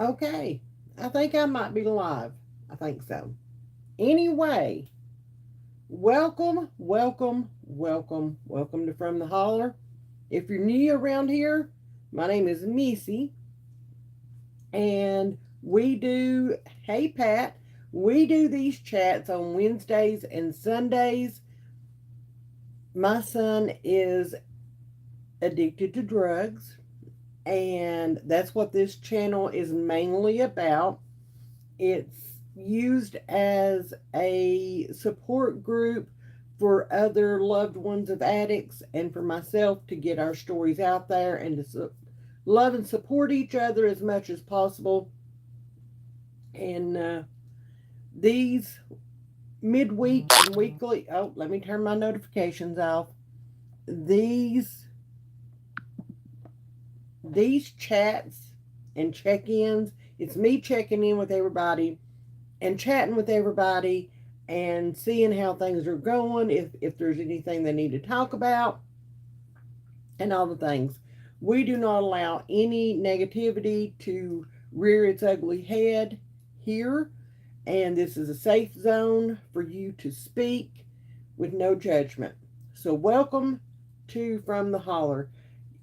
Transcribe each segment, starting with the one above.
Okay, I think I might be live. I think so. Anyway, welcome to From the Holler. If you're new around here, my name is Missy, and hey Pat, we do these chats on Wednesdays and Sundays. My son is addicted to drugs, and that's what this channel is mainly about. It's used as a support group for other loved ones of addicts and for myself to get our stories out there and to love and support each other as much as possible. And these midweek and weekly, oh, let me turn my notifications off. These these chats and check-ins, it's me checking in with everybody and chatting with everybody and seeing how things are going, if there's anything they need to talk about, and all the things. We do not allow any negativity to rear its ugly head here, and this is a safe zone for you to speak with no judgment. So, welcome to From the Holler.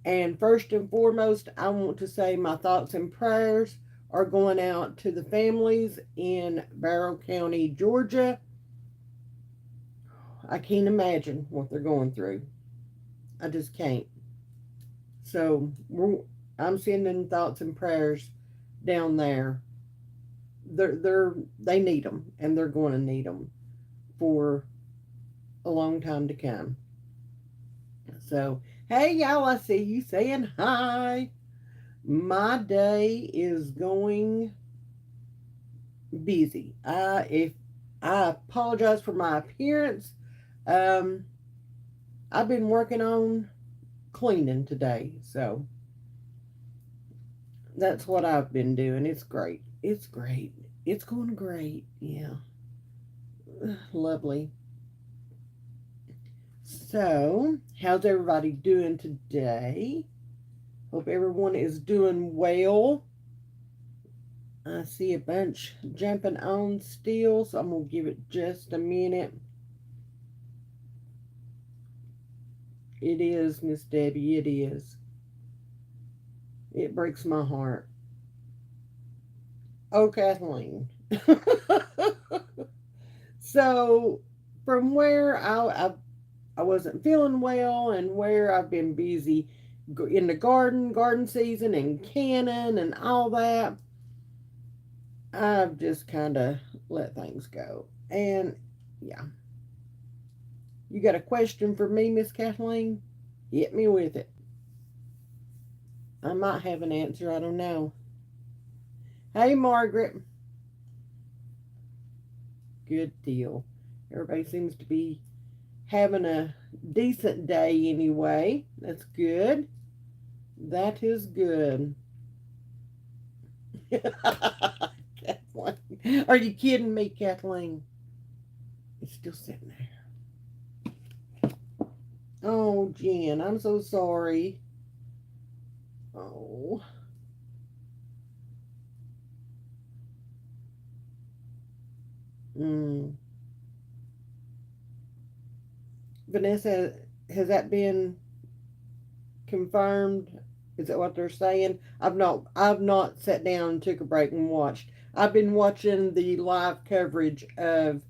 And first and foremost, I want to say my thoughts and prayers are going out to the families in Barrow County, Georgia. I can't imagine what they're going through. I just can't. So I'm sending thoughts and prayers down there. They need them, and they're going to need them for a long time to come. So hey y'all, I see you saying hi. My day is going busy. If I apologize for my appearance, um, I've been working on cleaning today, so that's what I've been doing. It's great. It's great. It's going great. Yeah, lovely. So, how's everybody doing today? Hope everyone is doing well. I see a bunch jumping on still, so I'm going to give it just a minute. It is, Miss Debbie, it is. It breaks my heart. Oh, Kathleen. So, from where I wasn't feeling well and where I've been busy in the garden season and canning and all that, I've just kind of let things go. And yeah, you got a question for me, Miss Kathleen? Hit me with it. I might have an answer. I don't know. Hey, Margaret. Good deal. Everybody seems to be having a decent day anyway. That's good. That is good. Kathleen. Are you kidding me, Kathleen? It's still sitting there. Oh, Jen, I'm so sorry. Oh. Mm. Vanessa, has that been confirmed? Is that what they're saying? I've not sat down and took a break and watched. I've been watching the live coverage of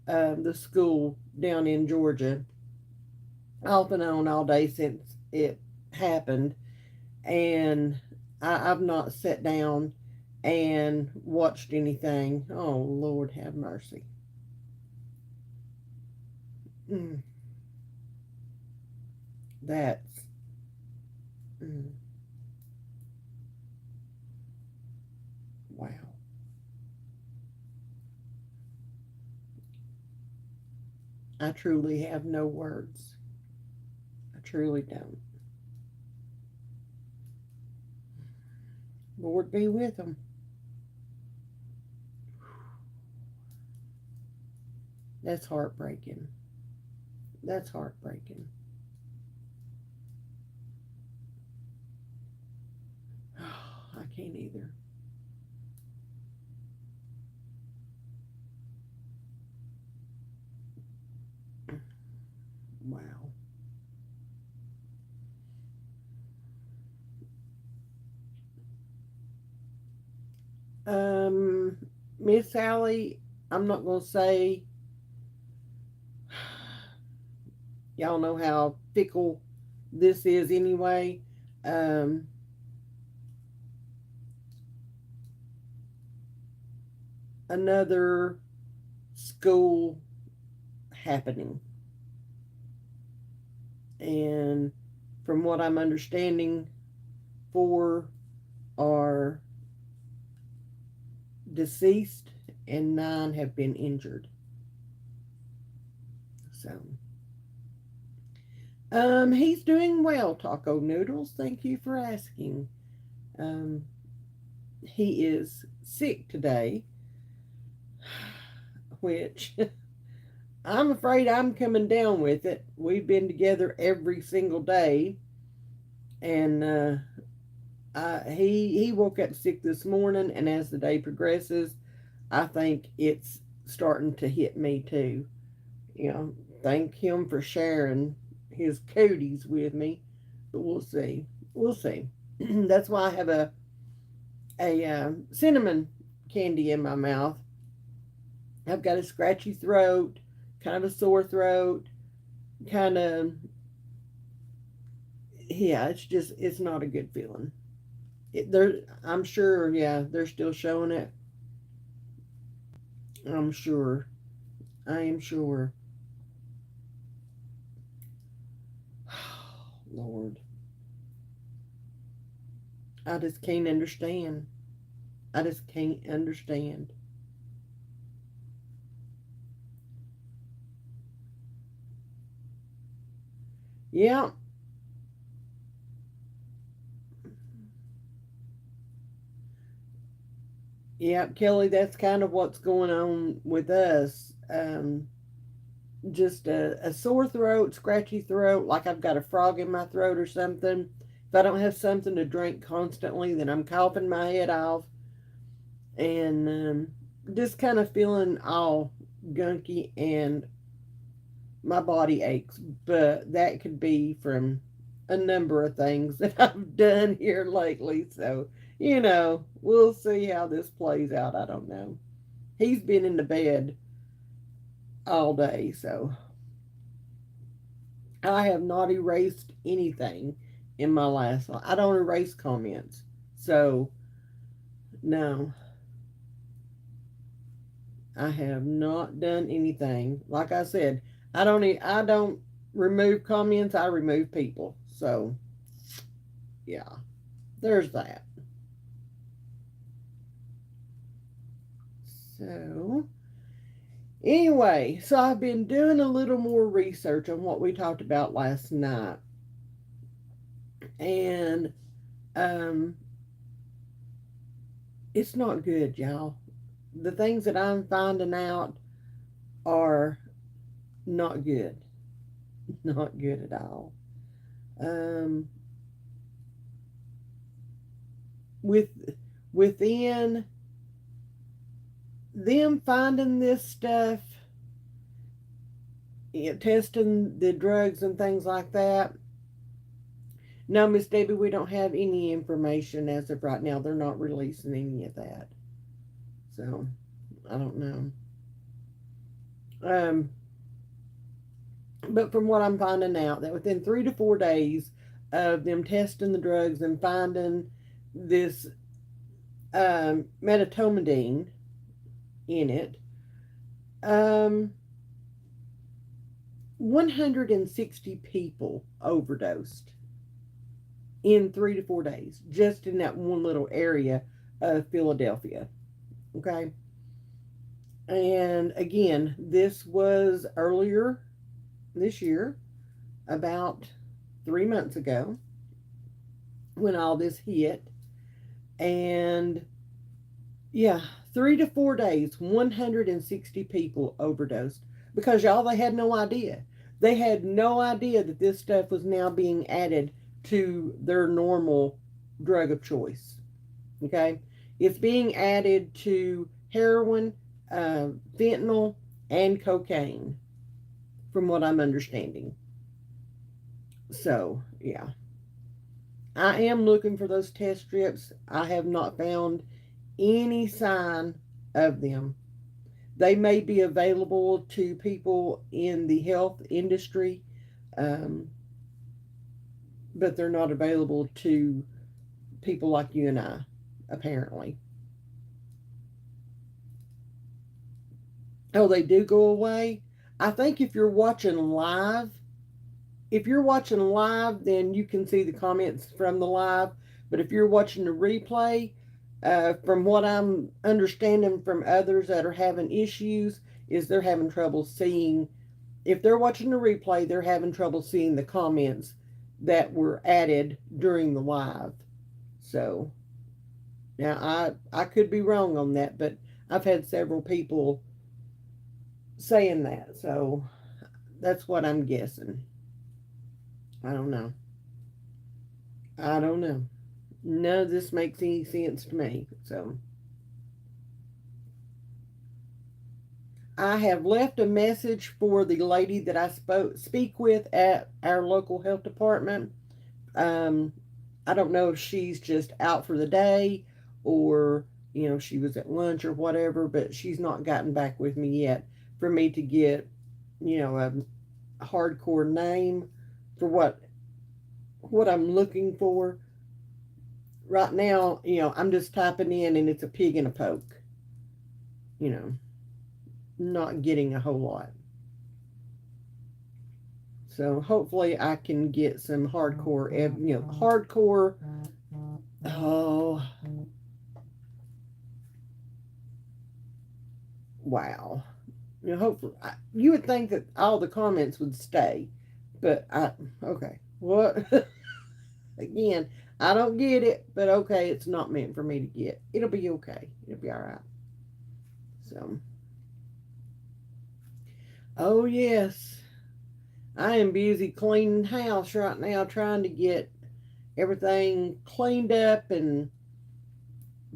the school down in Georgia off and on all day since it happened, and I've not sat down and watched anything. Oh Lord, have mercy. Mm, that's mm, wow. I truly have no words. I truly don't. Lord be with them. That's heartbreaking. That's heartbreaking. I can't either. Um, Miss Sally, I'm not going to say, y'all know how fickle this is anyway. Um, Another school happening. And from what I'm understanding, 4 are deceased and 9 have been injured. So, he's doing well, Taco Noodles. Thank you for asking. Um, he is sick today, which I'm afraid I'm coming down with it. We've been together every single day, and he woke up sick this morning, and as the day progresses, I think it's starting to hit me too. You know, thank him for sharing his cooties with me, but we'll see. We'll see. That's why I have a cinnamon candy in my mouth. I've got a scratchy throat, kind of a sore throat, kind of, yeah, it's not a good feeling. I'm sure, yeah, they're still showing it. I'm sure. I am sure. Lord, I just can't understand. I just can't understand. Yeah, yeah, Kelly, that's kind of what's going on with us. Just a sore throat, scratchy throat, like I've got a frog in my throat or something. If I don't have something to drink constantly, then I'm coughing my head off and just kind of feeling all gunky and my body aches. But that could be from a number of things that I've done here lately. So, we'll see how this plays out. I don't know. He's been in the bed all day, so I have not erased anything in my last life. I don't erase comments. So, no, I have not done anything. Like I said, I don't remove comments, I remove people. So, yeah, there's that. So, anyway, so I've been doing a little more research on what we talked about last night. And um it's not good, y'all. The things that I'm finding out are not good. Not good at all. Um with Within them finding this stuff, testing the drugs and things like that. No, Miss Debbie, we don't have any information as of right now. They're not releasing any of that. So, I don't know. Um, but from what I'm finding out, that within 3 to 4 days of them testing the drugs and finding this metatomidine in it, um, 160 people overdosed in 3 to 4 days, just in that one little area of Philadelphia. Okay. And again, this was earlier this year, about 3 months ago, when all this hit. And yeah, 3 to 4 days, 160 people overdosed because y'all, they had no idea. They had no idea that this stuff was now being added to their normal drug of choice. Okay? It's being added to heroin, fentanyl, and cocaine, from what I'm understanding. So, yeah. I am looking for those test strips. I have not found any sign of them. They may be available to people in the health industry, um, but they're not available to people like you and I, apparently. Oh, they do go away. I think if you're watching live, then you can see the comments from the live. But if you're watching the replay, from what I'm understanding from others that are having issues, is they're having trouble seeing. If they're watching the replay, they're having trouble seeing the comments that were added during the live. So now I could be wrong on that, but I've had several people saying that. So that's what I'm guessing. I don't know. I don't know. None of this makes any sense to me. So I have left a message for the lady that I speak with at our local health department. Um, I don't know if she's just out for the day or she was at lunch or whatever, but she's not gotten back with me yet for me to get a hardcore name for what I'm looking for. Right now, I'm just typing in and it's a pig in a poke. You know, not getting a whole lot. So hopefully I can get some hardcore. Oh, wow. Hopefully, you would think that all the comments would stay, but okay. What? Again, I don't get it, but okay, it's not meant for me to get. It'll be okay. It'll be all right. So, oh yes, I am busy cleaning house right now, trying to get everything cleaned up and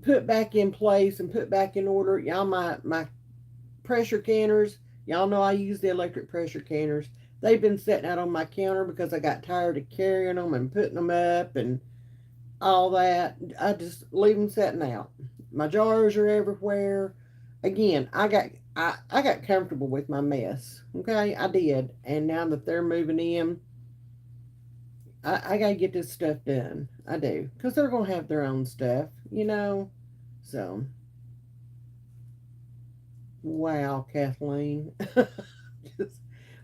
put back in place and put back in order. Y'all, my pressure canners. Y'all know I use the electric pressure canners. They've been sitting out on my counter because I got tired of carrying them and putting them up and all that. I just leave them sitting out. My jars are everywhere. Again, I got comfortable with my mess. Okay, I did. And now that they're moving in, I gotta get this stuff done. I do. Because they're gonna have their own stuff. So wow, Kathleen.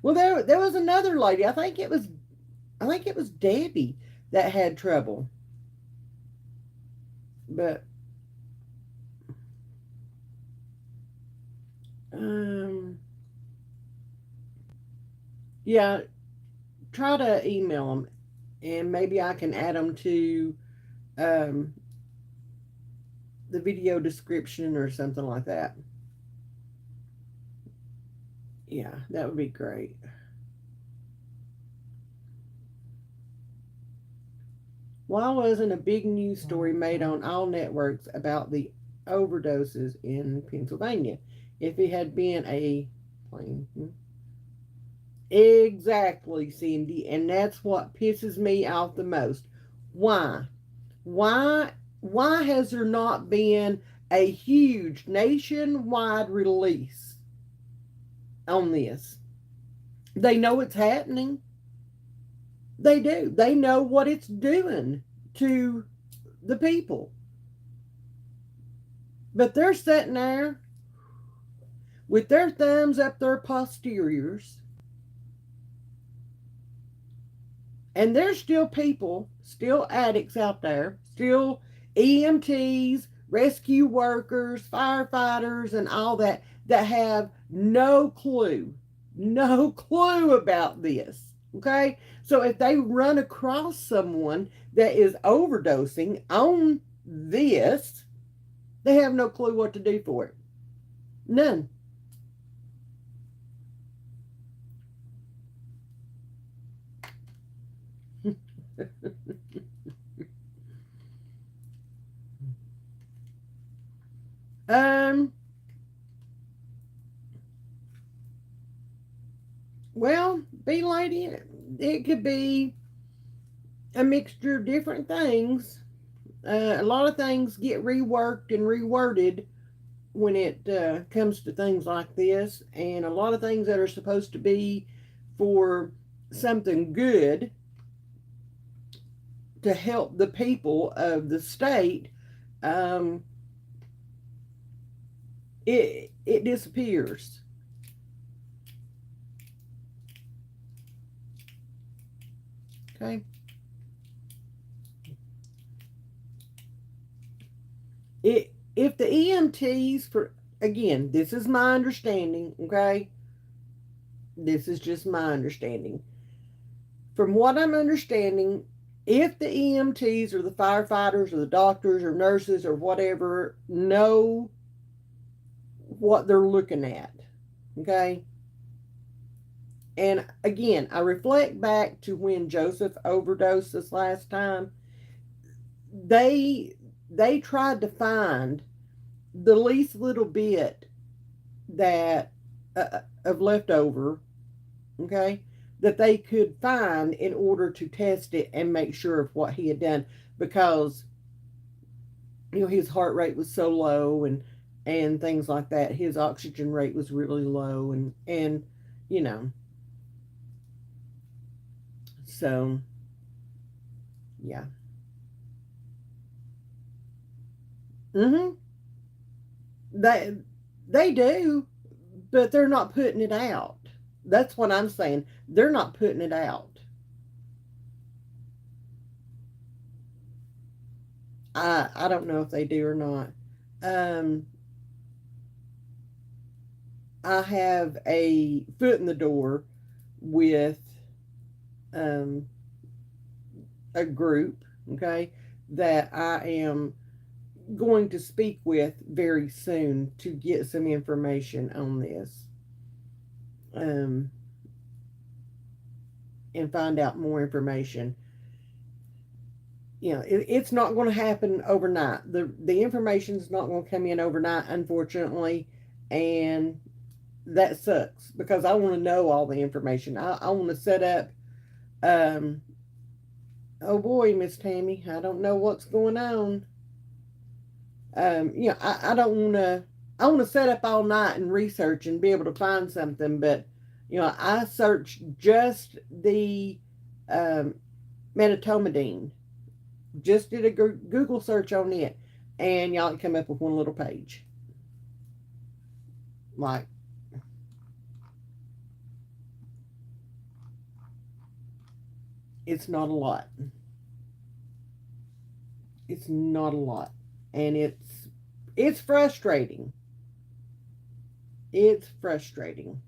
Well, there was another lady. I think it was Debbie that had trouble. But um yeah, try to email them and maybe I can add them to um the video description or something like that. Yeah, that would be great. Why wasn't a big news story made on all networks about the overdoses in Pennsylvania? If it had been a plain. Exactly, Cindy. And that's what pisses me off the most. Why? Why? Why has there not been a huge nationwide release on this? They know it's happening. They do. They know what it's doing to the people. But they're sitting there with their thumbs up their posteriors. And there's still people, still addicts out there, still EMTs, rescue workers, firefighters, and all that have no clue about this. Okay? So if they run across someone that is overdosing on this, they have no clue what to do for it. None. um well, be lady, it could be a mixture of different things. A lot of things get reworked and reworded when it comes to things like this, and a lot of things that are supposed to be for something good to help the people of the state, um, it disappears. Okay, if the EMTs, for again, this is my understanding. Okay, this is just my understanding. From what I'm understanding, if the EMTs or the firefighters or the doctors or nurses or whatever know what they're looking at, okay? And again, I reflect back to when Joseph overdosed this last time. They they tried to find the least little bit that of leftover, okay, that they could find in order to test it and make sure of what he had done, because his heart rate was so low, and things like that. His oxygen rate was really low, and you know, so yeah. Mhm. They they do, but they're not putting it out. That's what I'm saying. They're not putting it out. I don't know if they do or not. Um, I have a foot in the door with um, a group, okay, that I am going to speak with very soon to get some information on this, um, and find out more information. It's not going to happen overnight. The information is not going to come in overnight, unfortunately, and that sucks because I want to know all the information. I want to set up. Um, oh boy, Miss Tammy, I don't know what's going on. I don't want to. I want to set up all night and research and be able to find something, but I searched just the um, metatomidine. Just did a Google search on it, and y'all can come up with one little page. Like, it's not a lot. It's not a lot, and it's frustrating. It's frustrating.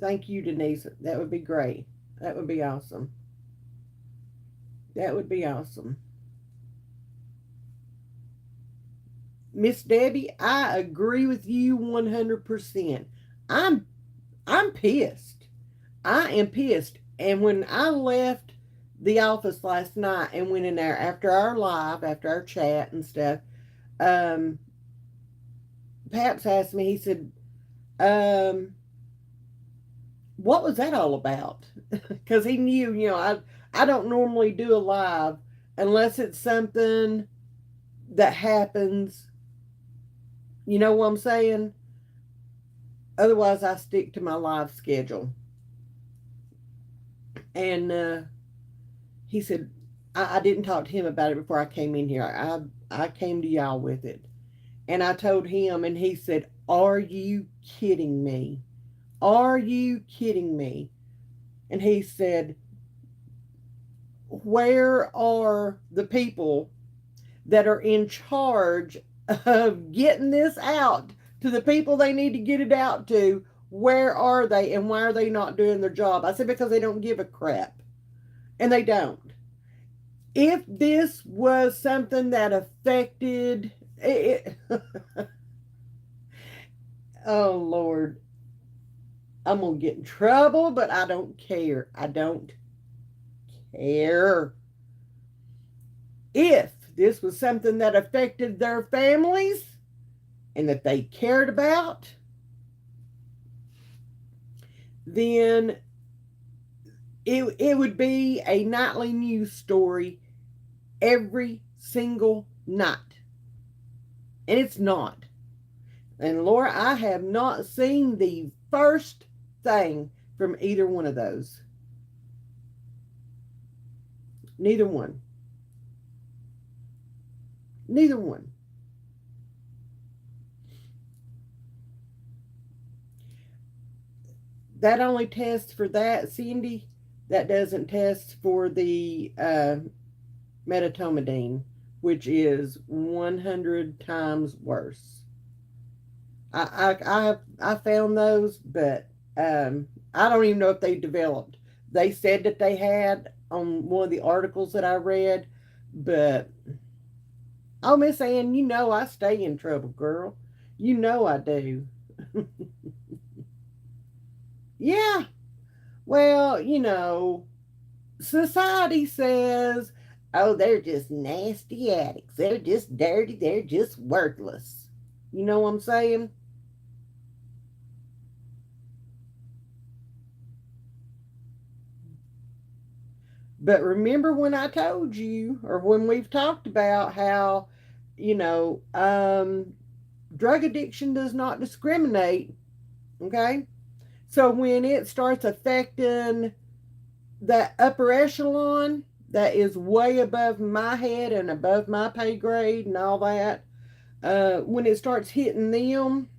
Thank you, Denise. That would be great. That would be awesome. That would be awesome. Miss Debbie, I agree with you 100%. I'm I'm pissed. I am pissed. And when I left the office last night and went in there after our live, after our chat and stuff, um, Paps asked me, he said, um, what was that all about? Because he knew, I don't normally do a live unless it's something that happens. You know what I'm saying? Otherwise, I stick to my live schedule. And he said, I didn't talk to him about it before I came in here. I came to y'all with it. And I told him, and he said, are you kidding me? Are you kidding me? And he said, where are the people that are in charge of getting this out to the people they need to get it out to? Where are they, and why are they not doing their job? I said, because they don't give a crap. And they don't. If this was something that affected it, oh Lord, I'm gonna get in trouble, but I don't care. I don't care. If this was something that affected their families and that they cared about, then it would be a nightly news story every single night. And it's not. And Laura, I have not seen the first thing from either one of those. Neither one. Neither one. That only tests for that, Cindy. That doesn't test for the medetomidine, which is 100 times worse. I found those, but I don't even know if they developed. They said that they had on one of the articles that I read, but oh, Miss Ann, you know I stay in trouble, girl. You know I do. Yeah, well, society says, oh, they're just nasty addicts. They're just dirty. They're just worthless. You know what I'm saying? But remember when I told you, or when we've talked about how, you know, um, drug addiction does not discriminate, okay? So when it starts affecting that upper echelon that is way above my head and above my pay grade and all that, when it starts hitting them,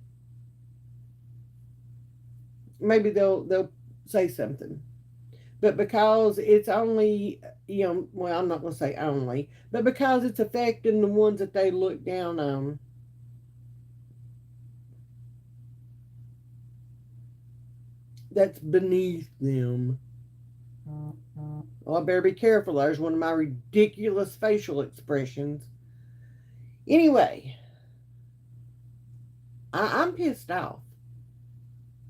maybe they'll say something. But because it's only, well, I'm not going to say only, but because it's affecting the ones that they look down on, that's beneath them. Well, I better be careful. There's one of my ridiculous facial expressions. Anyway, I'm pissed off.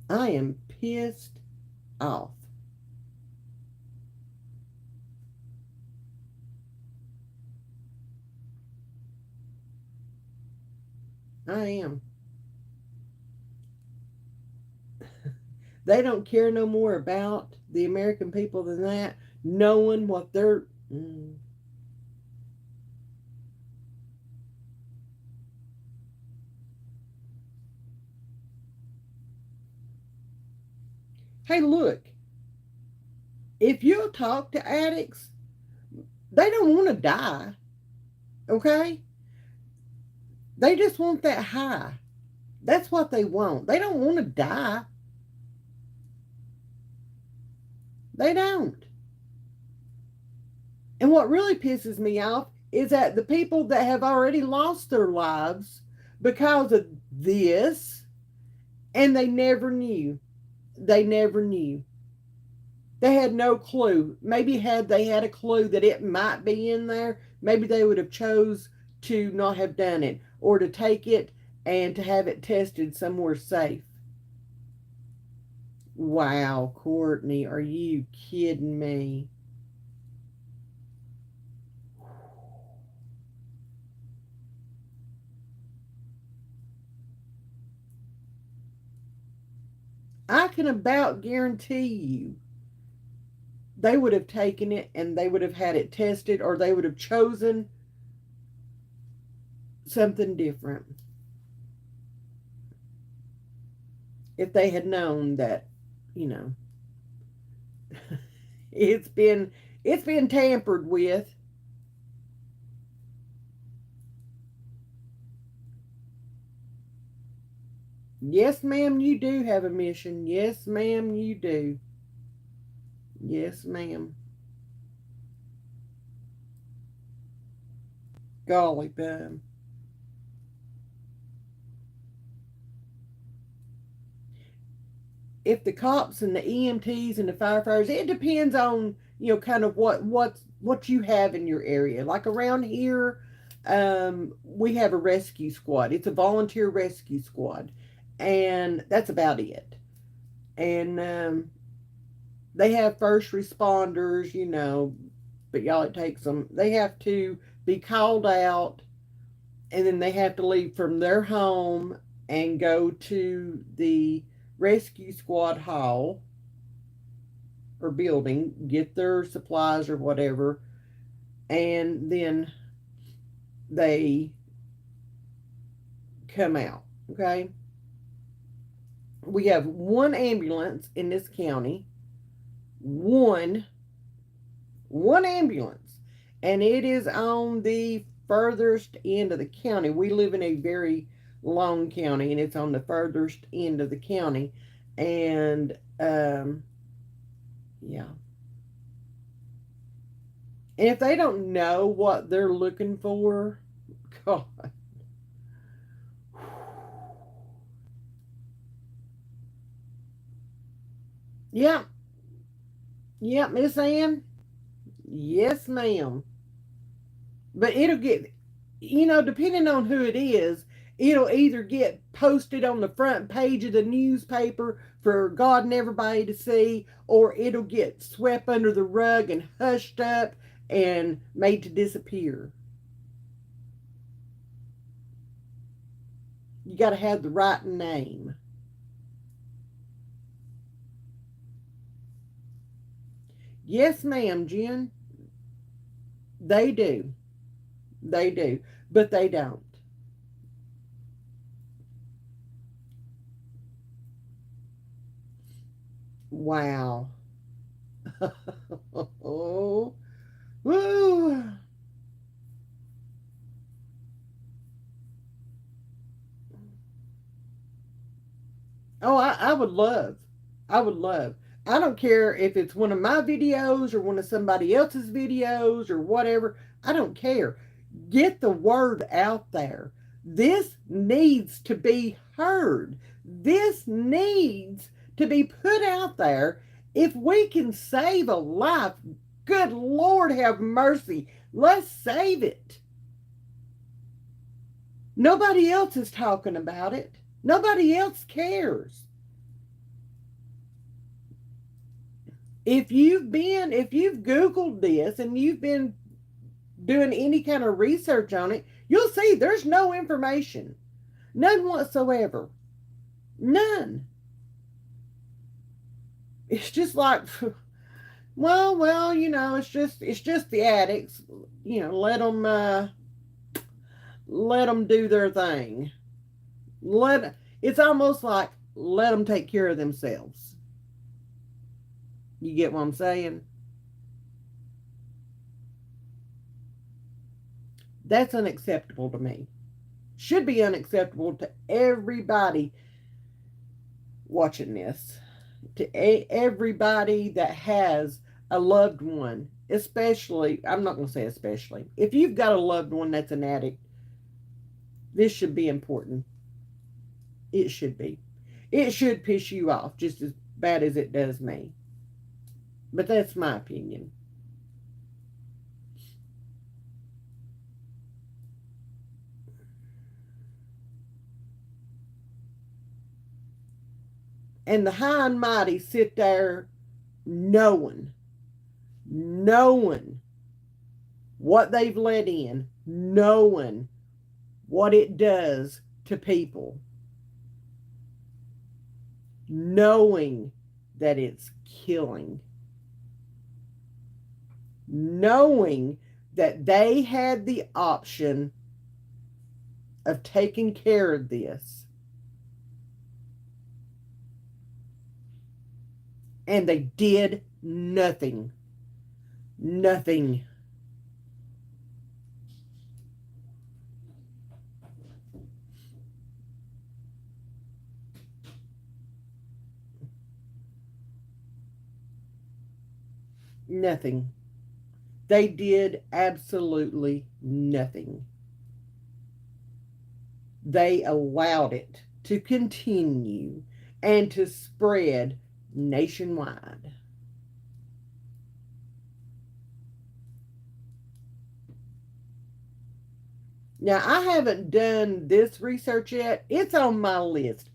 I am pissed off. I am. They don't care no more about the American people than that, knowing what they're. Hey, look, if you talk to addicts, they don't want to die, okay? They just want that high. That's what they want. They don't want to die. They don't. And what really pisses me off is that the people that have already lost their lives because of this, and they never knew. They never knew. They had no clue. Maybe had they had a clue that it might be in there, maybe they would have chose to not have done it or to take it and to have it tested somewhere safe. Wow, Courtney, are you kidding me? I can about guarantee you they would have taken it and they would have had it tested, or they would have chosen something different if they had known that, you know, it's been it's been tampered with. Yes, ma'am, you do have a mission. Yes, ma'am, you do. Yes, ma'am. Golly bum. If the cops and the EMTs and the firefighters, it depends on, kind of what you have in your area. Like around here, we have a rescue squad. It's a volunteer rescue squad, and that's about it. And they have first responders, but y'all, it takes them. They have to be called out, and then they have to leave from their home and go to the rescue squad hall or building, get their supplies or whatever, and then they come out. Okay? We have one ambulance in this county. One ambulance. And it is on the furthest end of the county. We live in a very long county, and it's on the furthest end of the county. And yeah. And if they don't know what they're looking for, God. Yeah. Yeah, Miss Ann. Yes, ma'am. But it'll get, depending on who it is, it'll either get posted on the front page of the newspaper for God and everybody to see, or it'll get swept under the rug and hushed up and made to disappear. You got to have the right name. Yes, ma'am, Jen. They do. They do. But they don't. Wow. Oh, woo. Oh, I would love. I would love. I don't care if it's one of my videos or one of somebody else's videos or whatever. I don't care. Get the word out there. This needs to be heard. This needs to be put out there. If we can save a life, good Lord have mercy. Let's save it. Nobody else is talking about it. Nobody else cares. If you've Googled this and you've been doing any kind of research on it, you'll see there's no information. None whatsoever. None. It's just like, well, it's just the addicts. Let them do their thing. It's almost like let them take care of themselves. You get what I'm saying? That's unacceptable to me. Should be unacceptable to everybody watching this. To everybody that has a loved one, especially, I'm not going to say especially, if you've got a loved one that's an addict, this should be important. It should be. It should piss you off just as bad as it does me. But that's my opinion. And the high and mighty sit there knowing what they've let in, knowing what it does to people, knowing that it's killing, knowing that they had the option of taking care of this, and they did nothing. Nothing. Nothing. They did absolutely nothing. They allowed it to continue and to spread nationwide. Now, I haven't done this research yet. It's on my list.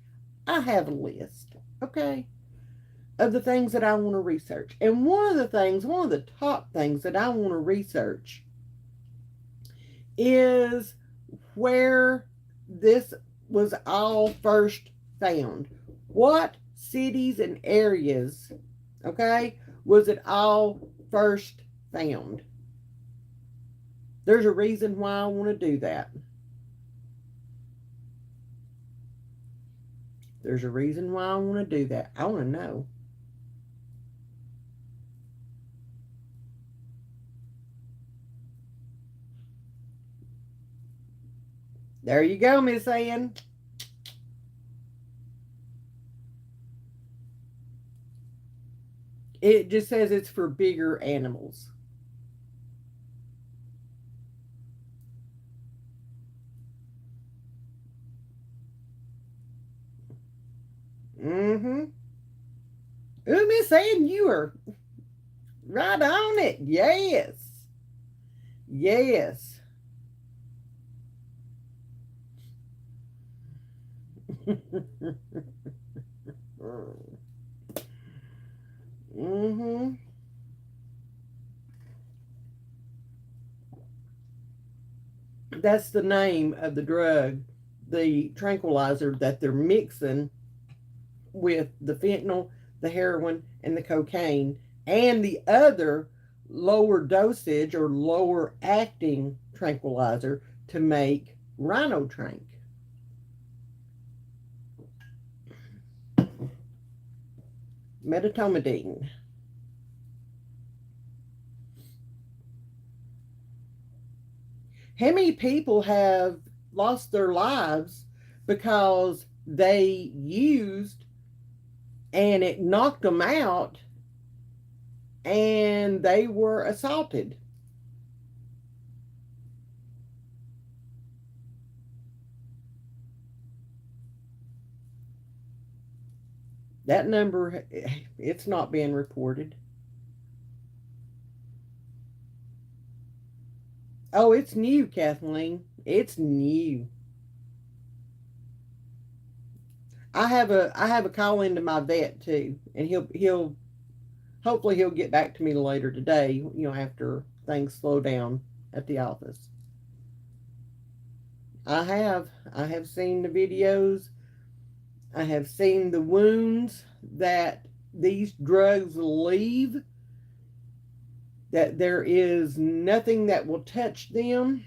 I have a list, okay, of the things that I want to research. And one of the top things that I want to research is where this was all first found. What cities and areas, okay, was it all first found? There's a reason why I want to do that. There's a reason why I want to do that. I want to know. There you go, Miss Ann. It just says it's for bigger animals. Mm-hmm. Ooh, Miss Ann, you are right on it. Yes. Yes. Mm-hmm. That's the name of the drug, the tranquilizer that they're mixing with the fentanyl, the heroin, and the cocaine, and the other lower dosage or lower acting tranquilizer to make Rhino Trank. Medetomidine. How many people have lost their lives because they used and it knocked them out and they were assaulted? That number, it's not being reported. Oh, it's new, Kathleen. It's new. I have a call into my vet too, and he'll hopefully he'll get back to me later today. After things slow down at the office. I have seen the videos. I have seen the wounds that these drugs leave. That there is nothing that will touch them.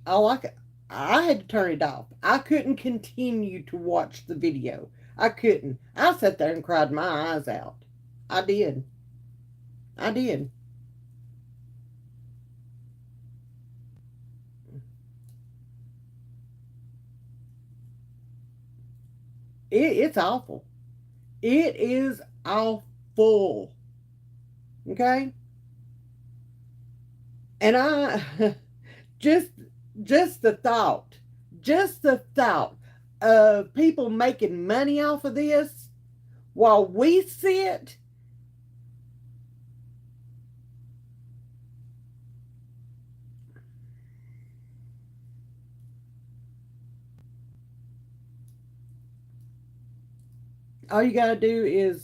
Oh, I had to turn it off. I couldn't continue to watch the video. I couldn't. I sat there and cried my eyes out. I did. I did. It's awful. It is awful. Okay? And I just just the thought, just the thought of people making money off of this while we sit. All you gotta do is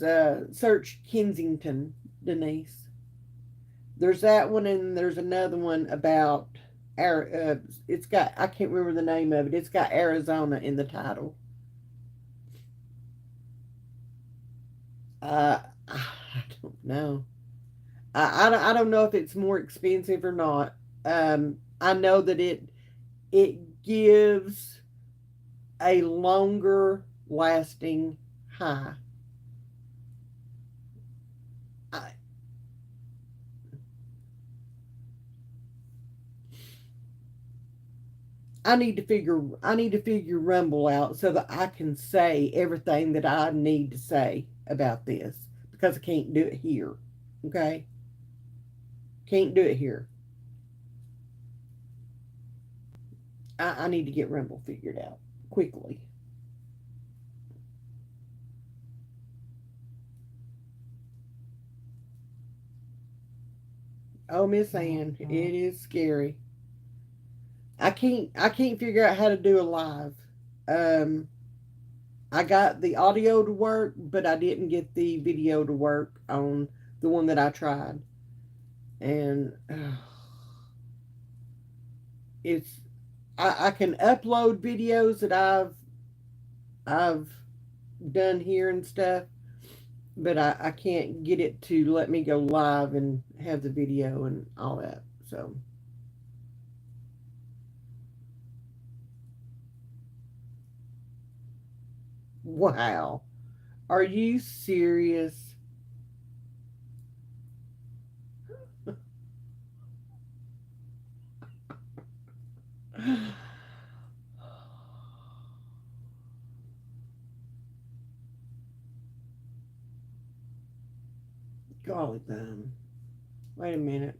search Kensington, Denise. There's that one, and there's another one about. It's got, I can't remember the name of it. It's got Arizona in the title. I don't know. I don't know if it's more expensive or not. I know that it gives a longer lasting high. I, I need to figure Rumble out so that I can say everything that I need to say about this because I can't do it here. Okay? Can't do it here. I need to get Rumble figured out quickly. Oh, Miss Ann, it is scary. I can't figure out how to do a live. Um I got the audio to work, but I didn't get the video to work on the one that I tried. And it's I can upload videos that I've done here and stuff, but I can't get it to let me go live and have the video and all that. So wow. Are you serious? Golly bum. Wait a minute.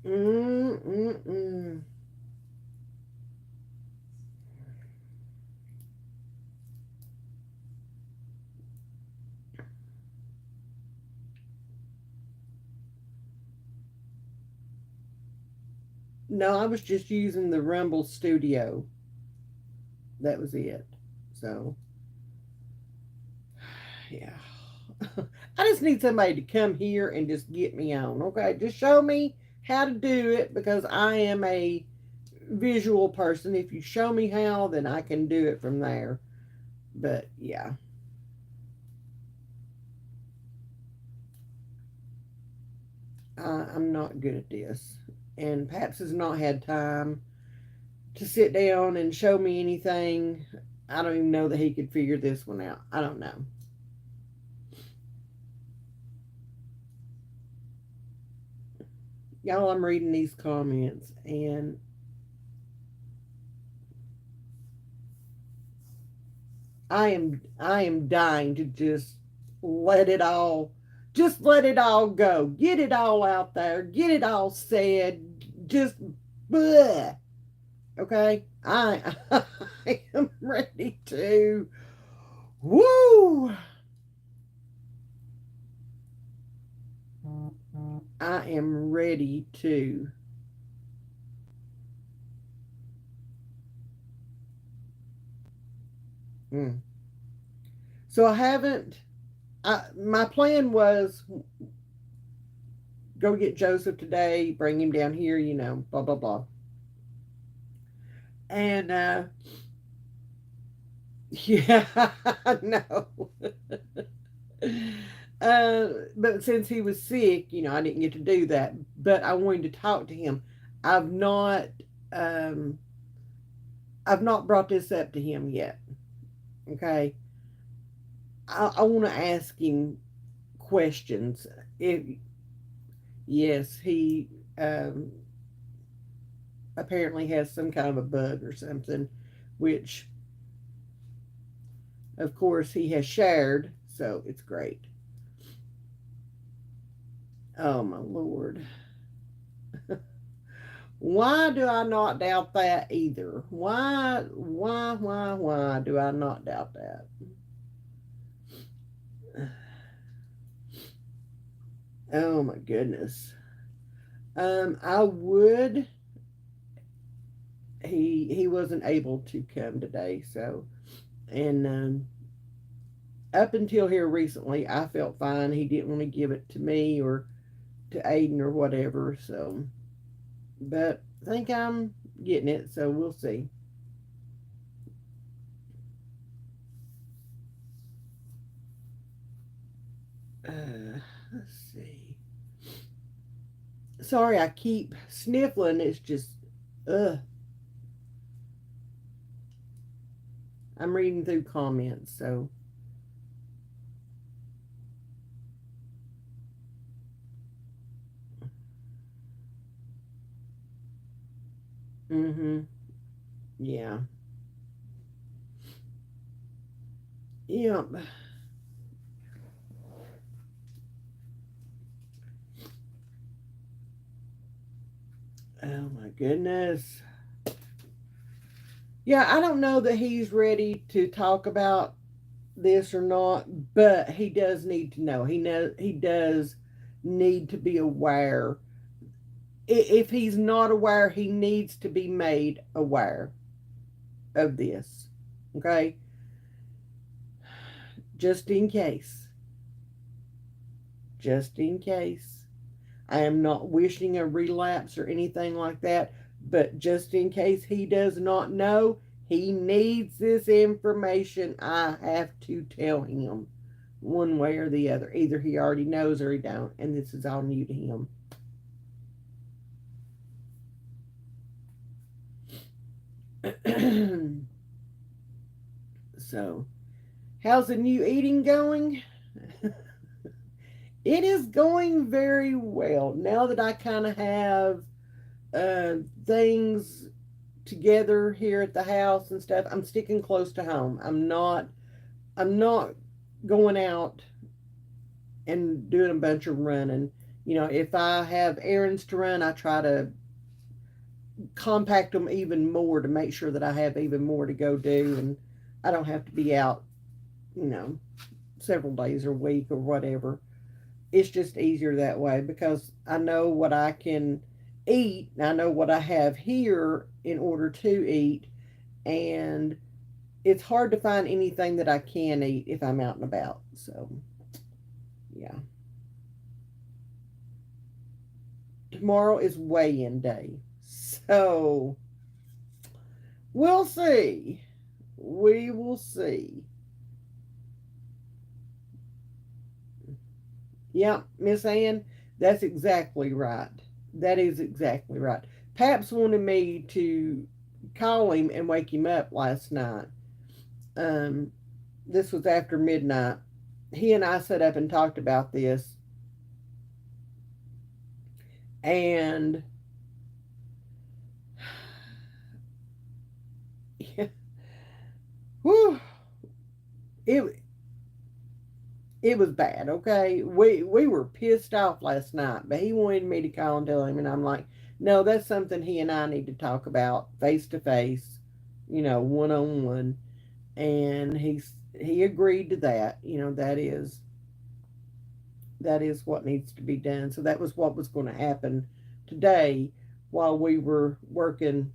Mm-mm-mm. No, I was just using the Rumble Studio. That was it. So, yeah. I just need somebody to come here and just get me on. Okay, just show me how to do it because I am a visual person. If you show me how, then I can do it from there. But yeah, I'm not good at this. And Paps has not had time to sit down and show me anything. I don't even know that he could figure this one out. I don't know. Y'all, I'm reading these comments and I am dying to let it all let it all go. Get it all out there. Get it all said. Just bleh. Okay? I am ready to woo. I am ready to. Mm. So I haven't my plan was go get Joseph today, bring him down here, blah blah blah. And yeah, no. But since he was sick, I didn't get to do that. But I wanted to talk to him. I've not, um, I've not brought this up to him yet. Okay, I want to ask him questions. If yes, he um, apparently has some kind of a bug or something, which of course he has shared. So it's great. Oh my lord. Why do I not doubt that either? Why do I not doubt that? Oh my goodness. I would. He wasn't able to come today, so and up until here recently, I felt fine. He didn't want to give it to me or to Aiden or whatever. So, but I think I'm getting it. So we'll see. Let's see. Sorry, I keep sniffling. It's just, ugh. I'm reading through comments, so. Mm-hmm. Yeah. Yep. Oh my goodness. Yeah, I don't know that he's ready to talk about this or not, but he does need to know. He does need to be aware. If he's not aware, he needs to be made aware of this. Okay? Just in case. Just in case. I am not wishing a relapse or anything like that, but just in case he does not know, he needs this information. I have to tell him one way or the other. Either he already knows or he don't, and this is all new to him. So, how's the new eating going? It is going very well. Now that I kind of have things together here at the house and stuff, I'm sticking close to home. I'm not going out and doing a bunch of running. You know, if I have errands to run, I try to compact them even more to make sure that I have even more to go do, and I don't have to be out, you know, several days or a week or whatever. It's just easier that way because I know what I can eat. I know what I have here in order to eat, and it's hard to find anything that I can eat if I'm out and about. So, yeah. Tomorrow is weigh-in day. So, we'll see. We will see. Yep, Miss Ann, that's exactly right. That is exactly right. Paps wanted me to call him and wake him up last night. Um, this was after midnight. He and I sat up and talked about this, and whew, it it was bad. Okay, we were pissed off last night, but he wanted me to call and tell him, and I'm like, no, that's something he and I need to talk about face to face, you know, one on one. And he agreed to that. You know, that is what needs to be done. So that was what was going to happen today while we were working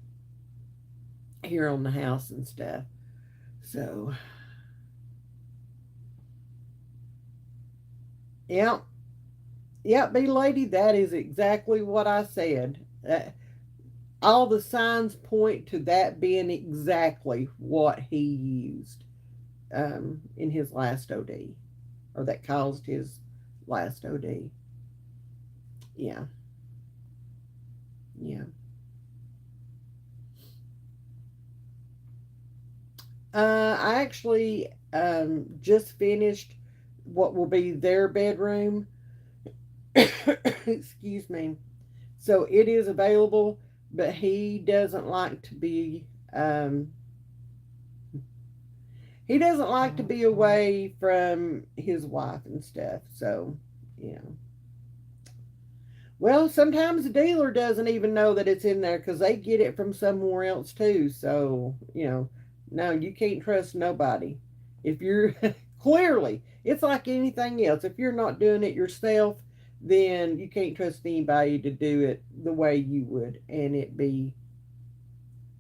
here on the house and stuff. So, yeah, yeah, B lady, that is exactly what I said. All the signs point to that being exactly what he used in his last OD, or that caused his last OD. Yeah, yeah. I actually just finished what will be their bedroom. Excuse me. So it is available, but um, he doesn't like to be away from his wife and stuff. So, yeah. Well, sometimes the dealer doesn't even know that it's in there because they get it from somewhere else too. So, no, you can't trust nobody. If you're clearly, it's like anything else. If you're not doing it yourself, then you can't trust anybody to do it the way you would and it be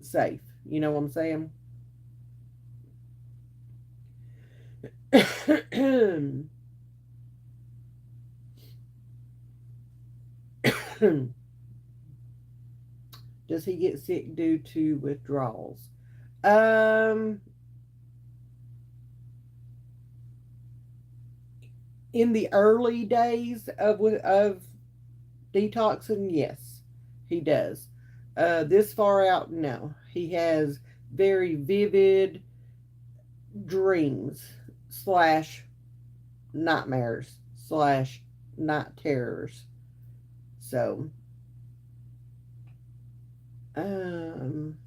safe. You know what I'm saying? Does he get sick due to withdrawals? Um, in the early days of detoxing, yes, he does. This far out, no. He has very vivid dreams slash nightmares slash night terrors. So, um,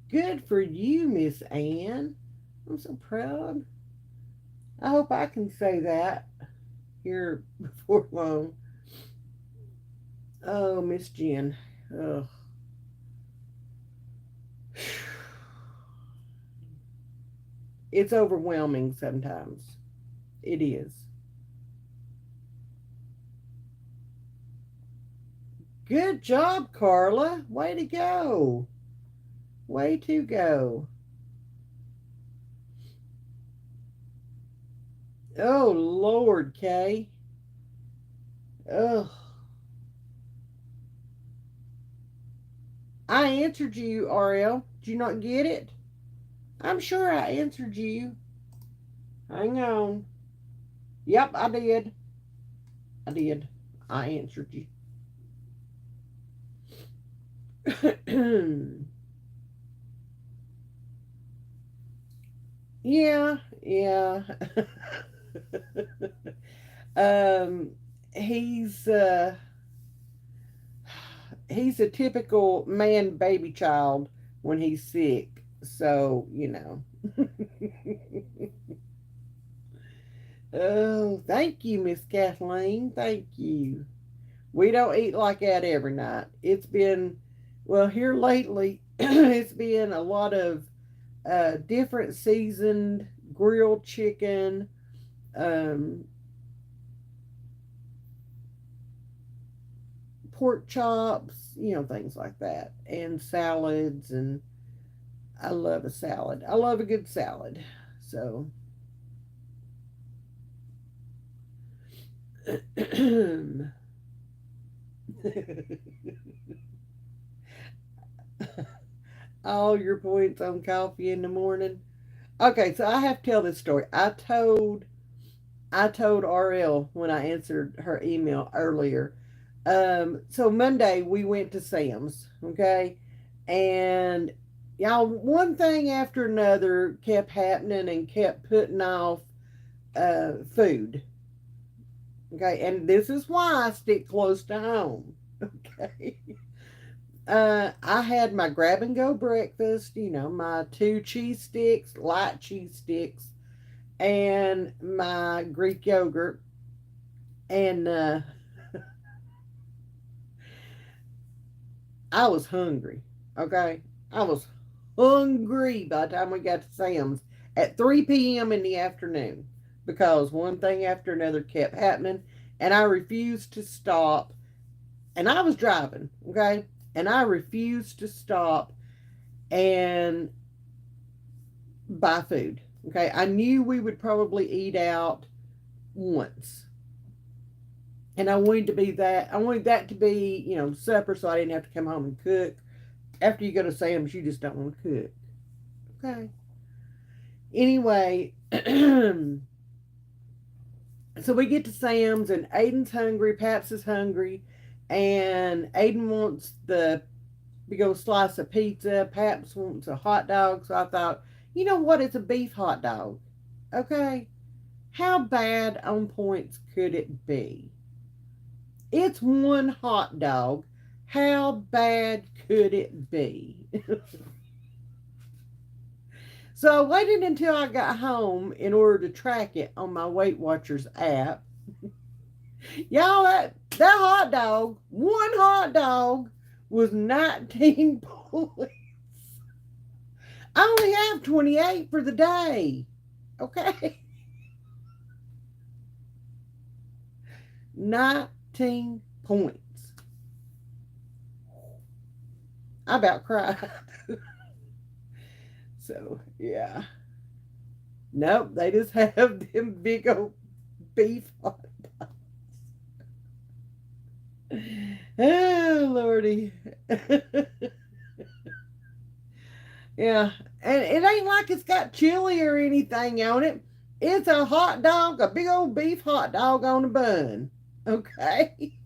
good for you, Miss Ann. I'm so proud. I hope I can say that here before long. Oh, Miss Jen. Oh. It's overwhelming sometimes. It is. Good job, Carla. Way to go. Way to go. Oh, Lord, Kay. Ugh. I answered you, RL. Did you not get it? I'm sure I answered you. Hang on. Yep, I did. I did. I answered you. Yeah, yeah. um, he's he's a typical man baby child when he's sick. So, you know. Oh, thank you, Miss Kathleen. Thank you. We don't eat like that every night. It's been, well, here lately, it's been a lot of different seasoned grilled chicken, um, pork chops, things like that, and salads. And I love a salad. I love a good salad. So, all your points on coffee in the morning. Okay, so I have to tell this story. I told RL when I answered her email earlier. So Monday we went to Sam's, okay? And y'all, one thing after another kept happening and kept putting off food. Okay, and this is why I stick close to home. Okay. I had my grab and go breakfast, my 2 cheese sticks, light cheese sticks, and my Greek yogurt. And I was hungry. Okay. I was hungry by the time we got to Sam's at 3 p.m. in the afternoon because one thing after another kept happening and I refused to stop. And I was driving. Okay. And I refused to stop and buy food. Okay. I knew we would probably eat out once. And I wanted that to be, supper so I didn't have to come home and cook. After you go to Sam's, you just don't want to cook. Okay. Anyway, so we get to Sam's and Aiden's hungry, Paps is hungry, and Aiden wants the big old slice of pizza. Paps wants a hot dog. So I thought, you know what? It's a beef hot dog. Okay. How bad on points could it be? It's one hot dog. How bad could it be? So I waited until I got home in order to track it on my Weight Watchers app. Y'all, that hot dog, one hot dog, was 19 points. I only have 28 for the day. Okay. 19 points. I about cried. So, yeah. Nope, they just have them big old beef hot dogs. Oh, Lordy. Yeah, and it ain't like it's got chili or anything on it. It's a hot dog, a big old beef hot dog on a bun. Okay?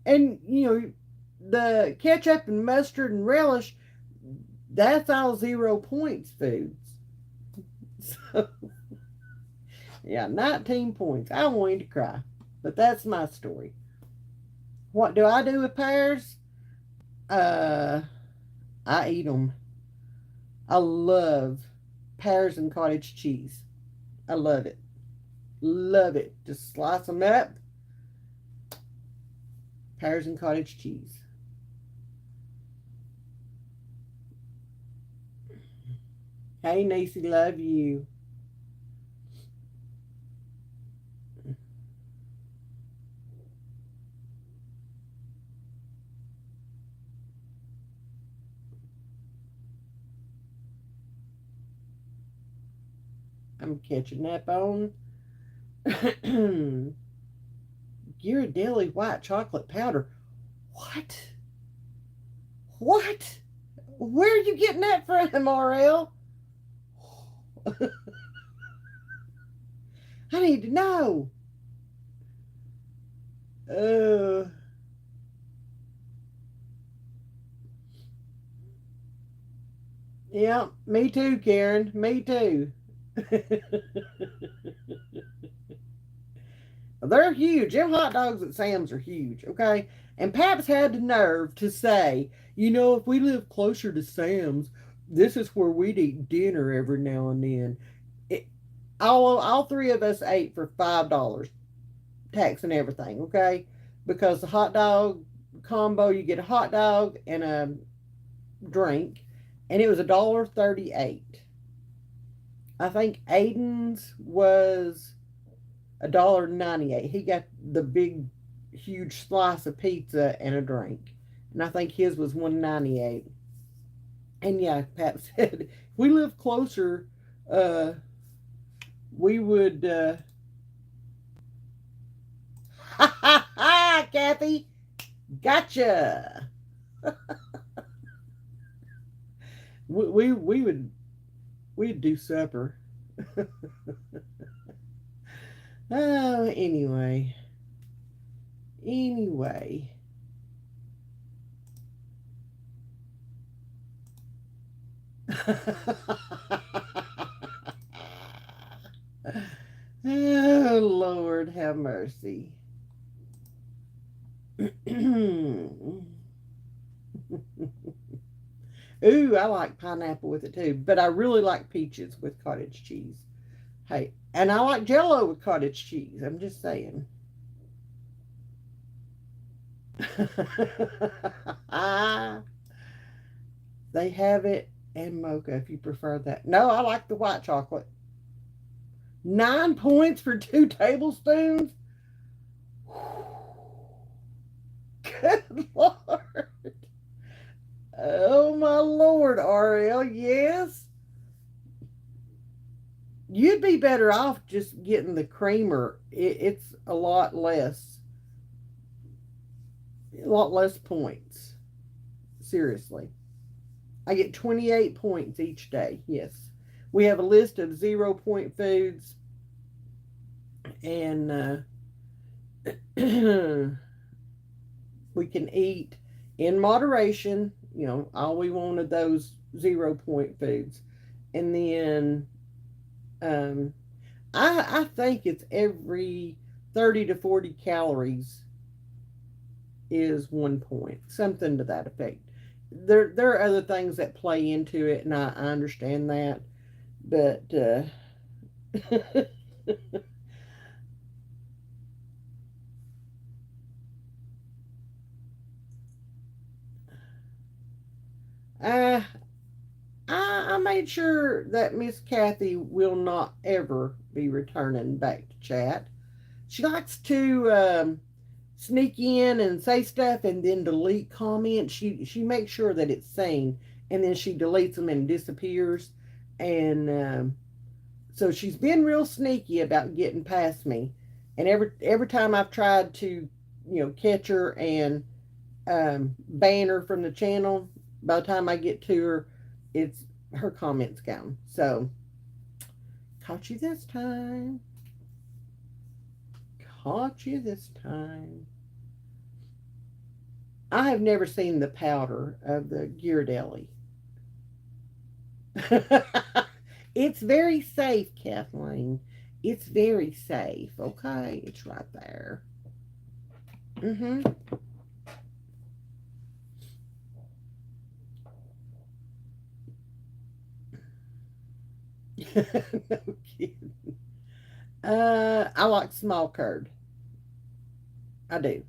And, the ketchup and mustard and relish, that's all 0 points foods. So, yeah, 19 points. I wanted to cry. But that's my story. What do I do with pears? Uh, I eat them. I love pears and cottage cheese. I love it. Love it. Just slice them up. Pears and cottage cheese. Hey, Niecy, love you. I'm catching up on Ghirardelli white chocolate powder. What? What? Where are you getting that from, RL? I need to know. Uh, yeah, me too, Karen. Me too. They're huge. Them hot dogs at Sam's are huge, okay? And Paps had the nerve to say, if we live closer to Sam's, this is where we'd eat dinner every now and then. It, all three of us ate for $5, tax and everything, okay? Because the hot dog combo, you get a hot dog and a drink, and it was $1.38. I think Aiden's was $1.98. He got the big, huge slice of pizza and a drink, and I think his was $1.98. And yeah, Pat said if we live closer, uh, we would. Ha ha ha, Kathy, gotcha. We would we'd do supper. Oh, anyway. Oh, Lord, have mercy. Ooh, I like pineapple with it too, but I really like peaches with cottage cheese. Hey, and I like Jello with cottage cheese. I'm just saying. They have it and mocha if you prefer that. No, I like the white chocolate. 9 points for 2 tablespoons. Good Lord. Oh my Lord, RL, yes. You'd be better off just getting the creamer. It's a lot less points. Seriously. I get 28 points each day. Yes. We have a list of 0 point foods, and we can eat in moderation. All we want are those 0 point foods. And then um, I think it's every 30 to 40 calories is 1 point, something to that effect. There are other things that play into it, and I understand that, but I I made sure that Miss Kathy will not ever be returning back to chat. She likes to sneak in and say stuff and then delete comments. She makes sure that it's seen, and then she deletes them and disappears. And so she's been real sneaky about getting past me. And every time I've tried to, catch her and ban her from the channel, by the time I get to her, it's her comments gone. So caught you this time. Caught you this time. I have never seen the powder of the Ghirardelli. It's very safe, Kathleen. It's very safe. Okay, it's right there. Mm-hmm. No kidding. I like small curd. I do.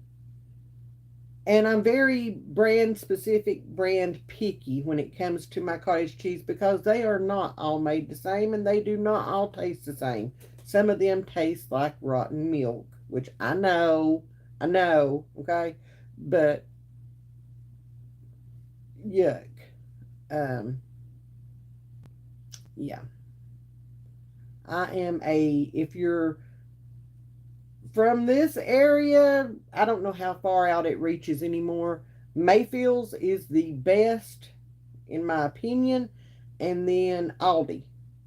And I'm very brand specific, brand picky when it comes to my cottage cheese because they are not all made the same and they do not all taste the same. Some of them taste like rotten milk, which I know, okay? But yuck. Um, yeah. If you're from this area, I don't know how far out it reaches anymore. Mayfield's is the best, in my opinion, and then Aldi.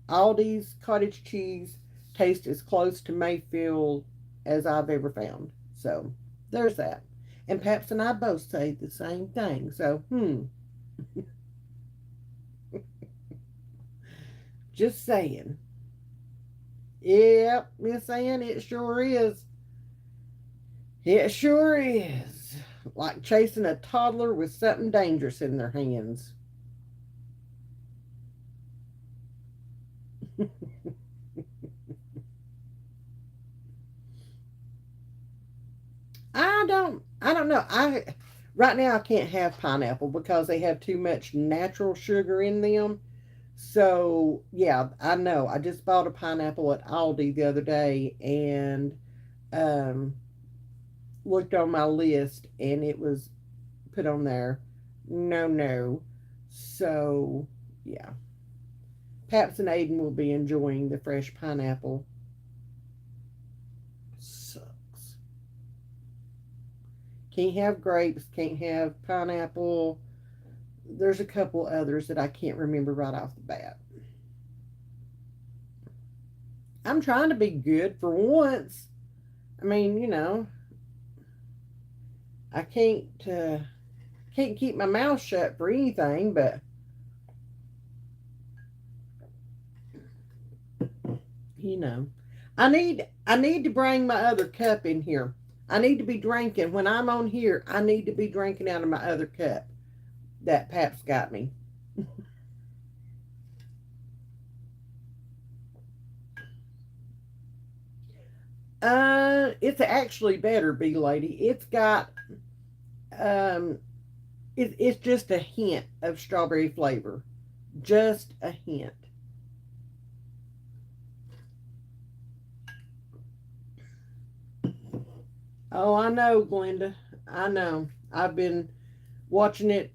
Aldi's cottage cheese tastes as close to Mayfield as I've ever found. So there's that. And Paps and I both say the same thing. So, just saying. Yep, Miss Ann, it sure is. It sure is. Like chasing a toddler with something dangerous in their hands. I don't know. I right now I can't have pineapple because they have too much natural sugar in them. So yeah, I know. I just bought a pineapple at Aldi the other day and um looked on my list and it was put on there. No, no. So yeah. Paps and Aiden will be enjoying the fresh pineapple. Sucks. Can't have grapes, can't have pineapple. There's a couple others that I can't remember right off the bat. I'm trying to be good for once. I mean, I can't keep my mouth shut for anything, but you know, I need to bring my other cup in here. I need to be drinking when I'm on here. I need to be drinking out of my other cup that Pap's got me. It's actually better, B lady. Um, it's just a hint of strawberry flavor, just a hint. Oh, I know, Glenda. I know. I've been watching it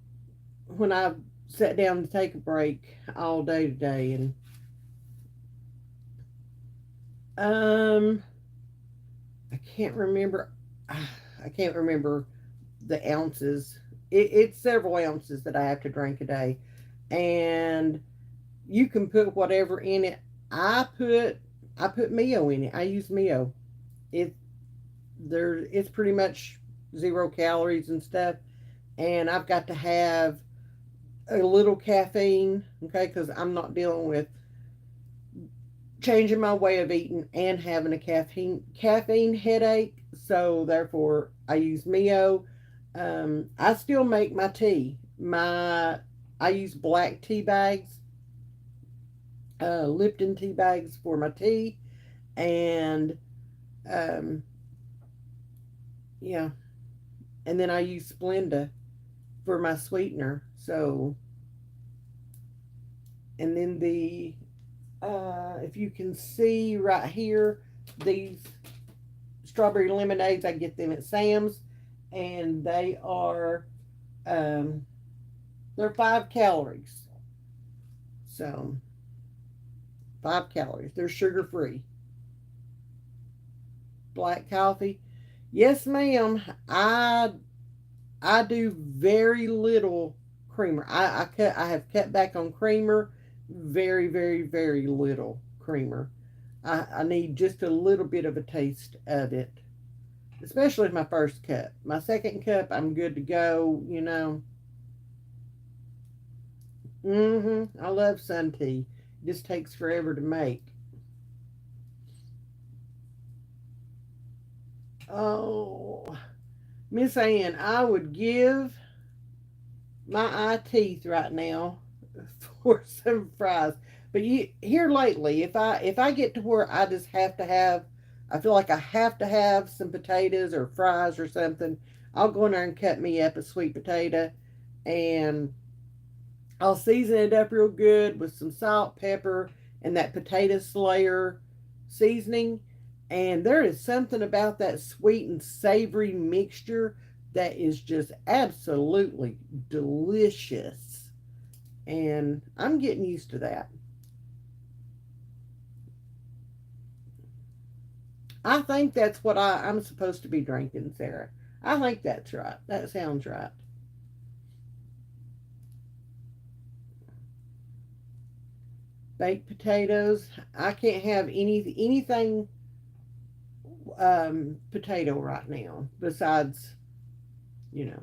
when I sat down to take a break all day today, and um, I can't remember. I can't remember the ounces. It's several ounces that I have to drink a day, and you can put whatever in it. I put I put Mio in it. I use Mio. It it's pretty much 0 calories and stuff, and I've got to have a little caffeine, okay, because I'm not dealing with changing my way of eating and having a caffeine headache. So therefore, I use Mio. I still make my tea. I use black tea bags, Lipton tea bags for my tea, and um, yeah, and then I use Splenda for my sweetener. So, and then if you can see right here, these strawberry lemonades, I get them at Sam's, and um, they're 5 calories. So 5 calories. They're sugar free. Black coffee. Yes, ma'am. I do very little creamer. I have cut back on creamer. Very, very, very little creamer. I need just a little bit of a taste of it, especially my first cup. My second cup, I'm good to go. I love sun tea. It just takes forever to make. Oh, Miss Ann, I would give my eye teeth right now for some fries. But here lately, if I get to where I feel like I have to have some potatoes or fries or something. I'll go in there and cut me up a sweet potato, and I'll season it up real good with some salt, pepper, and that potato slayer seasoning. And there is something about that sweet and savory mixture that is just absolutely delicious. And I'm getting used to that. I think that's what I'm supposed to be drinking, Sarah. I think that's right. That sounds right. Baked potatoes. I can't have anything potato right now besides, you know.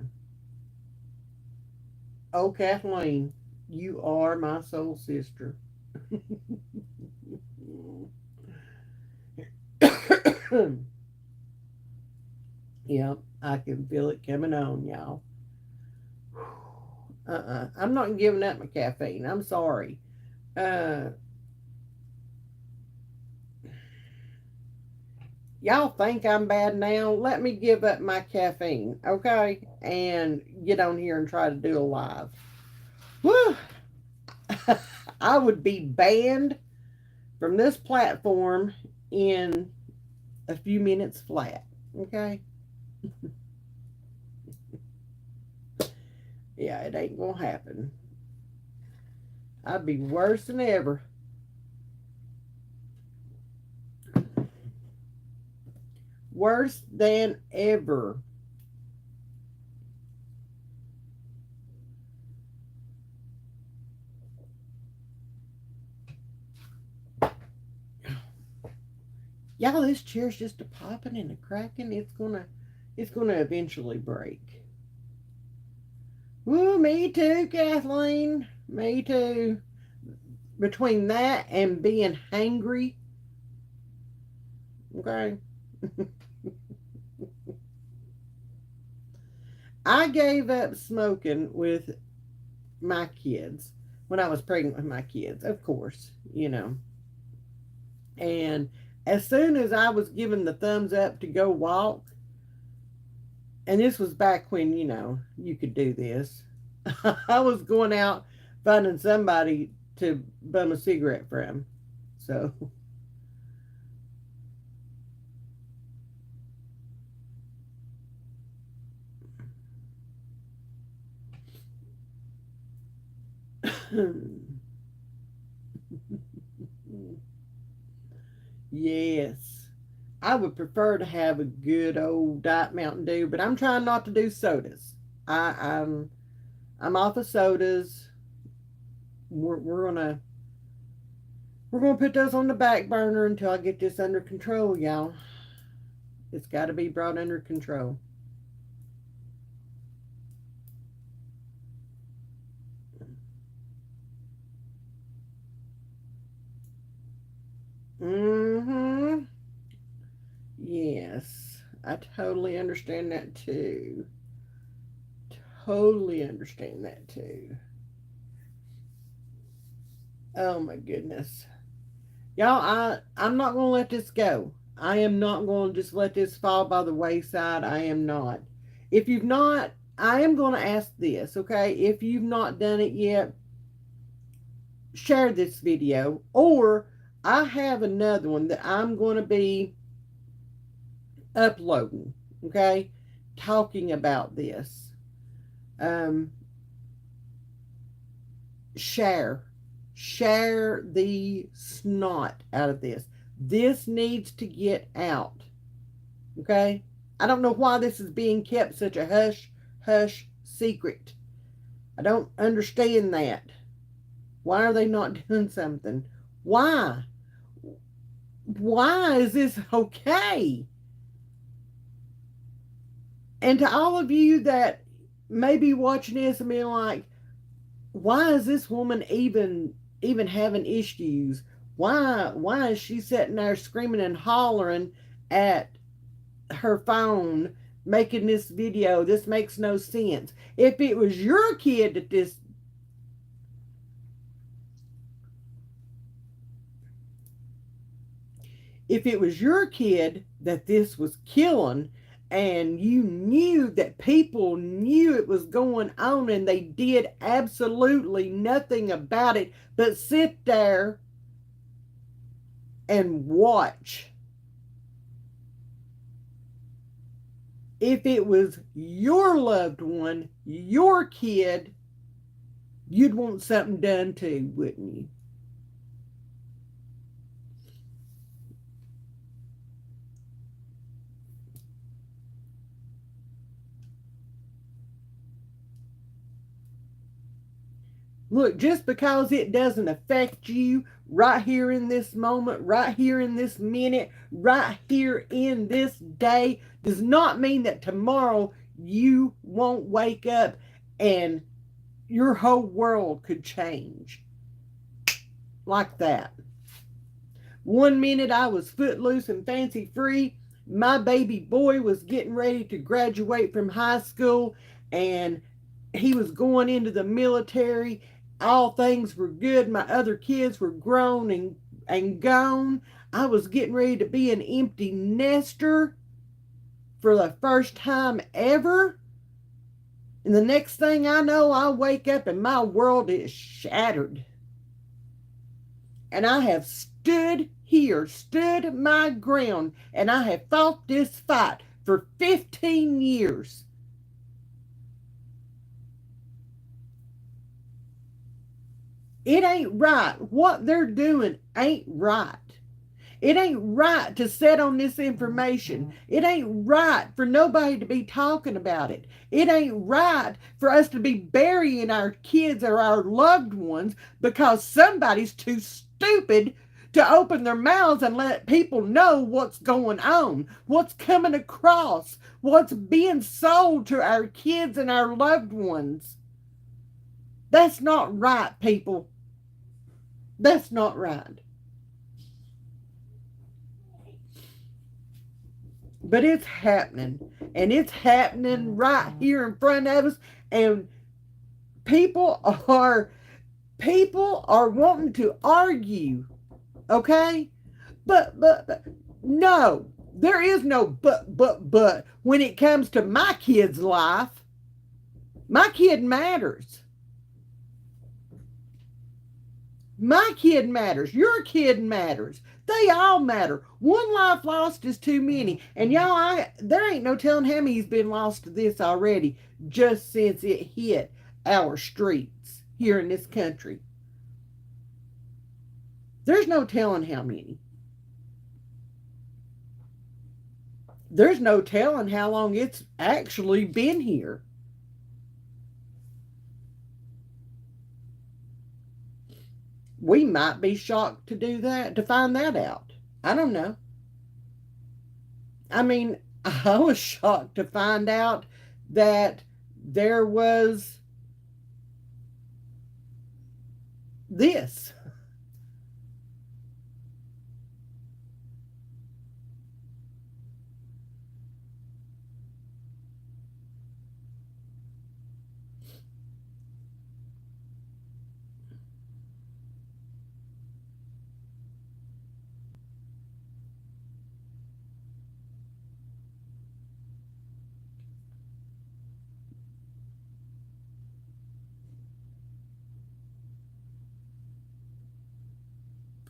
Oh, Kathleen, you are my soul sister. Yep, I can feel it coming on, y'all. I'm not giving up my caffeine. I'm sorry. Uh, y'all think I'm bad now? Let me give up my caffeine, okay? And get on here and try to do a live. Woo! I would be banned from this platform in a few minutes flat, okay? Yeah, it ain't gonna happen. I'd be worse than ever. Worse than ever. Y'all, this chair's just a popping and a cracking. It's gonna eventually break. Woo, me too, Kathleen. Me too. Between that and being hangry, okay. I gave up smoking with my kids when I was pregnant with my kids, of course, you know. And as soon as I was given the thumbs up to go walk, and this was back when, you know, you could do this, I was going out finding somebody to bum a cigarette from. So, yes. I would prefer to have a good old Diet Mountain Dew, but I'm trying not to do sodas. I'm off of sodas. We're gonna put those on the back burner until I get this under control, y'all. It's got to be brought under control. Mm-hmm. Yes, I totally understand that too. Totally understand that too. Oh my goodness. Y'all, I'm not going to let this go. I am not going to just let this fall by the wayside. I am not. If you've not, I am going to ask this, okay? If you've not done it yet, share this video, or I have another one that I'm going to be uploading, okay? Talking about this. Um, share. Share the snot out of this. This needs to get out. Okay? I don't know why this is being kept such a hush secret. I don't understand that. Why are they not doing something? Why? Why is this okay? And to all of you that may be watching this and being like, why is this woman even having issues? Why is she sitting there screaming and hollering at her phone making this video? This makes no sense. If it was your kid that this if it was your kid that this was killing, and you knew that people knew it was going on and they did absolutely nothing about it but sit there and watch. If it was your loved one, your kid, you'd want something done too, wouldn't you? Look, just because it doesn't affect you right here in this moment, right here in this minute, right here in this day, does not mean that tomorrow you won't wake up and your whole world could change like that. One minute I was footloose and fancy free. My baby boy was getting ready to graduate from high school and he was going into the military. All things were good. My other kids were grown and gone. I was getting ready to be an empty nester for the first time ever. And the next thing I know, I wake up and my world is shattered. And I have stood here, stood my ground, and I have fought this fight for 15 years. It ain't right. What they're doing ain't right. It ain't right to sit on this information. It ain't right for nobody to be talking about it. It ain't right for us to be burying our kids or our loved ones because somebody's too stupid to open their mouths and let people know what's going on, what's coming across, what's being sold to our kids and our loved ones. That's not right, people. That's not right. But it's happening. And it's happening right here in front of us. And people are wanting to argue. Okay? But no. There is no but when it comes to my kid's life. My kid matters. My kid matters. Your kid matters. They all matter. One life lost is too many. And y'all, there ain't no telling how many's been lost to this already just since it hit our streets here in this country. There's no telling how many. There's no telling how long it's actually been here. We might be shocked to do that, to find that out. I don't know. I mean, I was shocked to find out that there was this.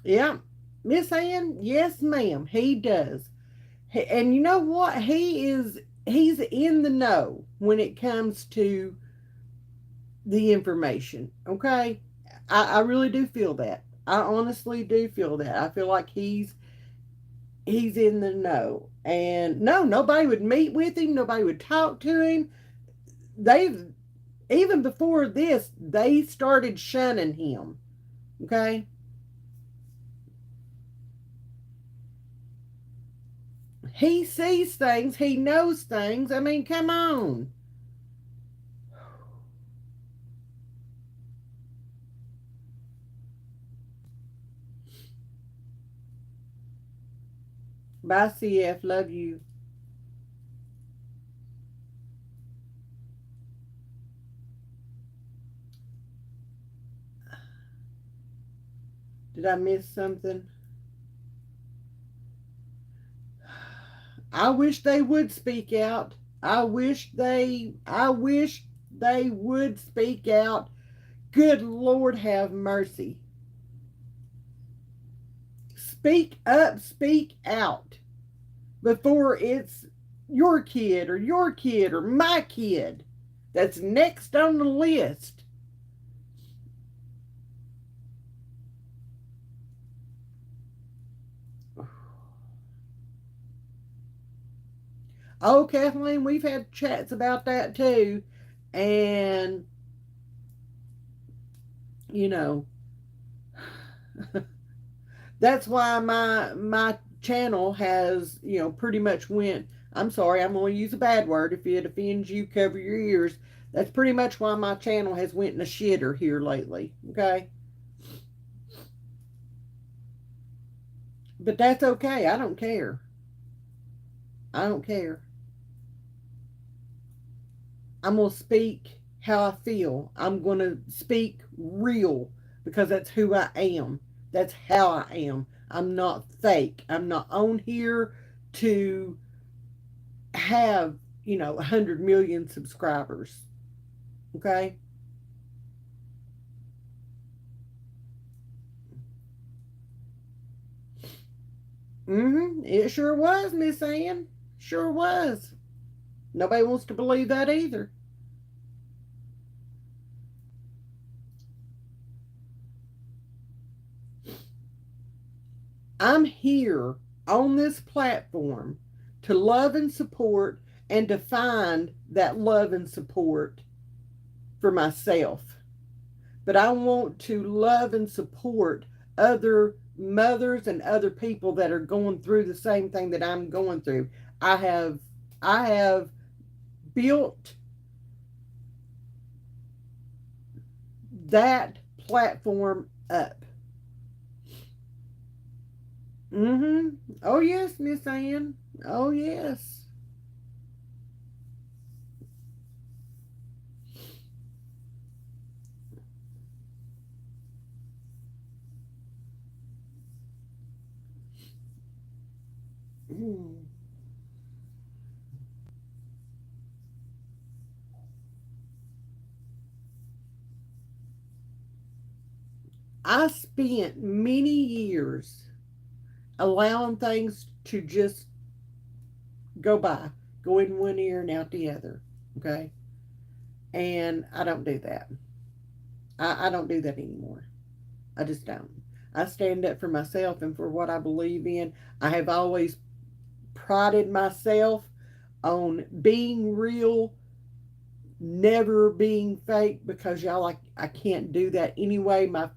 Yeah, Miss Ann, yes, ma'am, he does. And you know what? He's in the know when it comes to the information. Okay? I really do feel that. I honestly do feel that. I feel like he's in the know. And no, nobody would meet with him, nobody would talk to him. They've even before this, they started shunning him. Okay? He sees things, he knows things. I mean, come on. Bye, CF. Love you. Did I miss something? I wish they would speak out. I wish they would speak out. Good Lord have mercy. Speak up, speak out before it's your kid or my kid that's next on the list. Oh, Kathleen, we've had chats about that too. And, you know, that's why my channel has, pretty much went, I'm sorry, I'm going to use a bad word. If it offends you, cover your ears. That's pretty much why my channel has went in a shitter here lately. Okay? But that's okay. I don't care. I don't care. I'm going to speak how I feel. I'm going to speak real because that's who I am. That's how I am. I'm not fake. I'm not on here to have, 100 million subscribers. Okay? It sure was, Miss Ann. Sure was. Nobody wants to believe that either. I'm here on this platform to love and support and to find that love and support for myself. But I want to love and support other mothers and other people that are going through the same thing that I'm going through. I have built that platform up. Oh yes, Miss Ann. Oh yes. I spent many years allowing things to just go by, go in one ear and out the other. Okay. And I don't do that. I don't do that anymore. I just don't. I stand up for myself and for what I believe in. I have always prided myself on being real, never being fake, because y'all, I can't do that anyway. My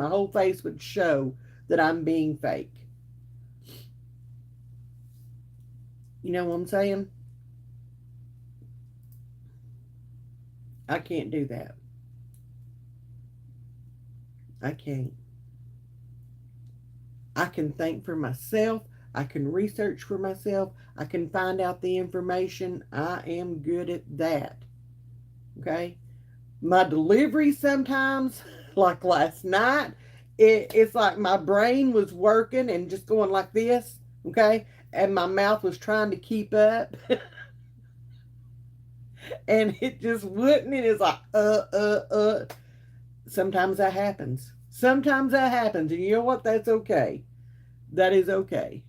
whole face would show that I'm being fake. You know what I'm saying? I can't do that. I can't. I can think for myself. I can research for myself. I can find out the information. I am good at that. Okay? My delivery sometimes, like last night, it's like my brain was working and just going like this. Okay? And my mouth was trying to keep up. And it just wouldn't. And it's like, Sometimes that happens. Sometimes that happens. And you know what? That's okay. That is okay.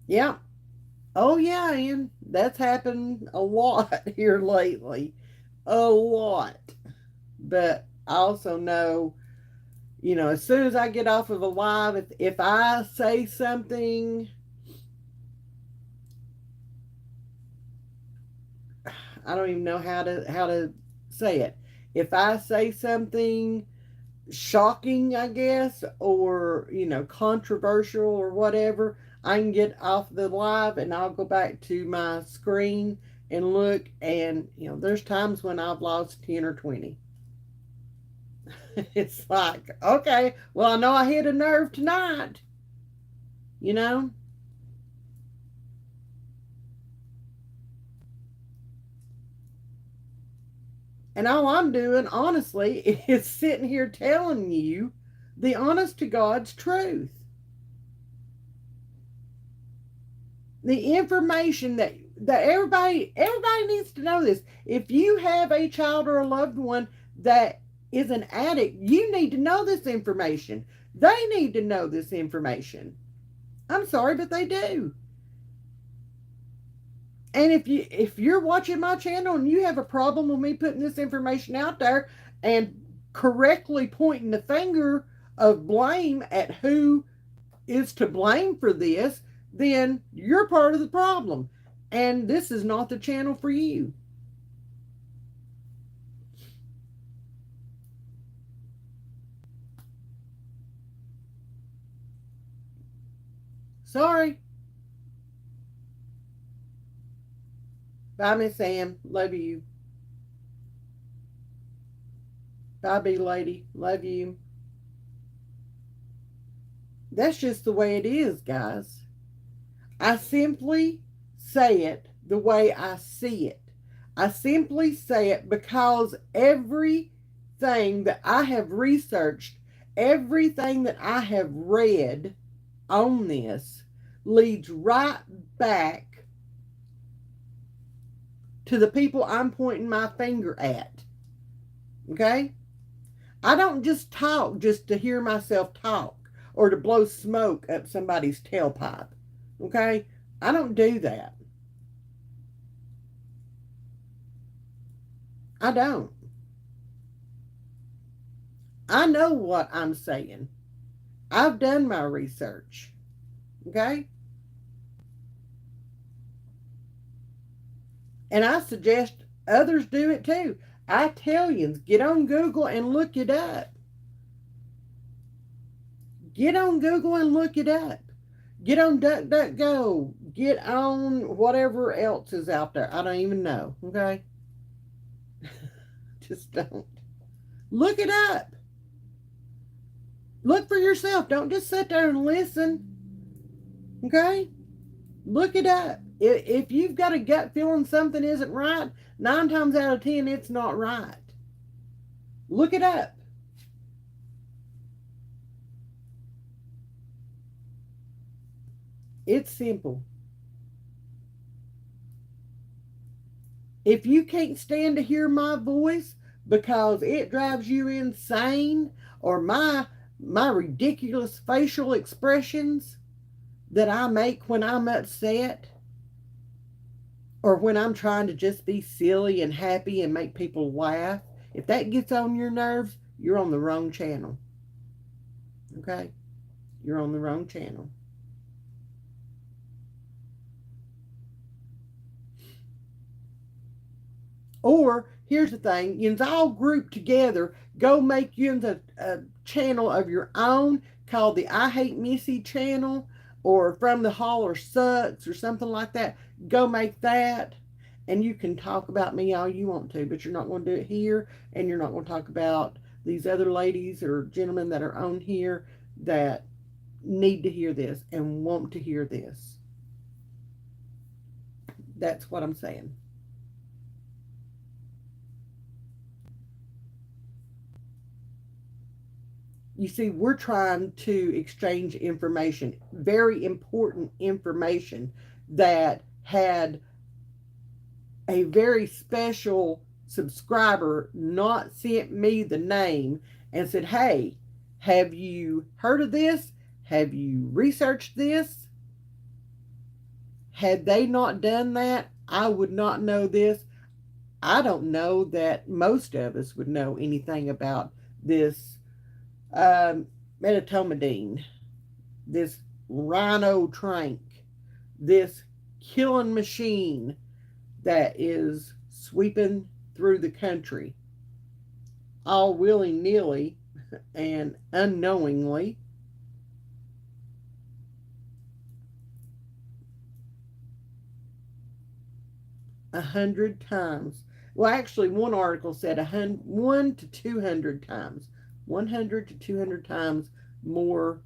Yeah. Oh, yeah, and that's happened a lot here lately. A lot. But I also know, as soon as I get off of a live, if I say something, I don't even know how to say it. If I say something shocking, I guess, or, controversial or whatever, I can get off the live and I'll go back to my screen and look. And, there's times when I've lost 10 or 20. It's like, okay, well, I know I hit a nerve tonight, you know? And all I'm doing, honestly, is sitting here telling you the honest to God's truth. The information that everybody needs to know this. If you have a child or a loved one that is an addict, you need to know this information. They need to know this information. I'm sorry, but they do. And if you're watching my channel and you have a problem with me putting this information out there and correctly pointing the finger of blame at who is to blame for this, then you're part of the problem. And this is not the channel for you. Sorry. Bye, Miss Sam. Love you. Bye, B lady. Love you. That's just the way it is, guys. I simply say it the way I see it. I simply say it because everything that I have researched, everything that I have read on this leads right back to the people I'm pointing my finger at. Okay? I don't just talk just to hear myself talk or to blow smoke up somebody's tailpipe. Okay? I don't do that. I don't. I know what I'm saying. I've done my research. Okay? And I suggest others do it too. Italians, get on Google and look it up. Get on Google and look it up. Get on DuckDuckGo. Get on whatever else is out there. I don't even know. Okay? Just don't. Look it up. Look for yourself. Don't just sit there and listen. Okay? Look it up. If you've got a gut feeling something isn't right, 9 times out of 10, it's not right. Look it up. It's simple. If you can't stand to hear my voice because it drives you insane, or my ridiculous facial expressions that I make when I'm upset, or when I'm trying to just be silly and happy and make people laugh, if that gets on your nerves, you're on the wrong channel. Okay? You're on the wrong channel. Or here's the thing, you all group together, go make you a channel of your own called the I Hate Missy channel, or From the Holler Sucks, or something like that. Go make that, and you can talk about me all you want to, but you're not going to do it here, and you're not going to talk about these other ladies or gentlemen that are on here that need to hear this and want to hear this. That's what I'm saying. You see, we're trying to exchange information, very important information that had a very special subscriber not sent me the name and said, hey, have you heard of this? Have you researched this? Had they not done that, I would not know this. I don't know that most of us would know anything about this medetomidine, this rhino trank, this killing machine that is sweeping through the country all willy-nilly and unknowingly. A 100 times. Well, actually, one article said 1 to 200 times. 100 to 200 times more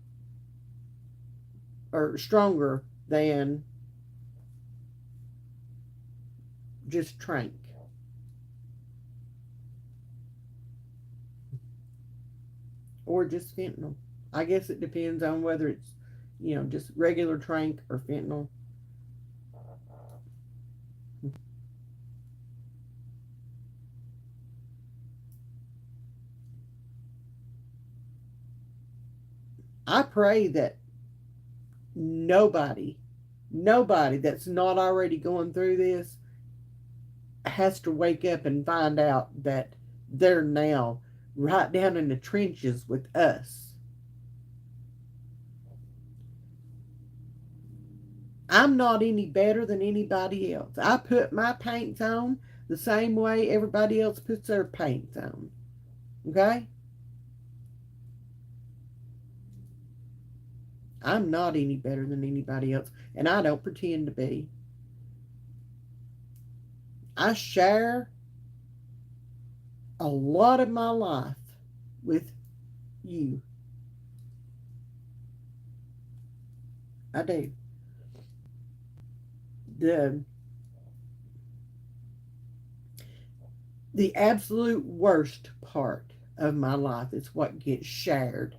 or stronger than just trank. Or just fentanyl. I guess it depends on whether it's, just regular trank or fentanyl. I pray that nobody that's not already going through this has to wake up and find out that they're now right down in the trenches with us. I'm not any better than anybody else. I put my paints on the same way everybody else puts their paints on. Okay? I'm not any better than anybody else, and I don't pretend to be. I share a lot of my life with you. I do. The the absolute worst part of my life is what gets shared.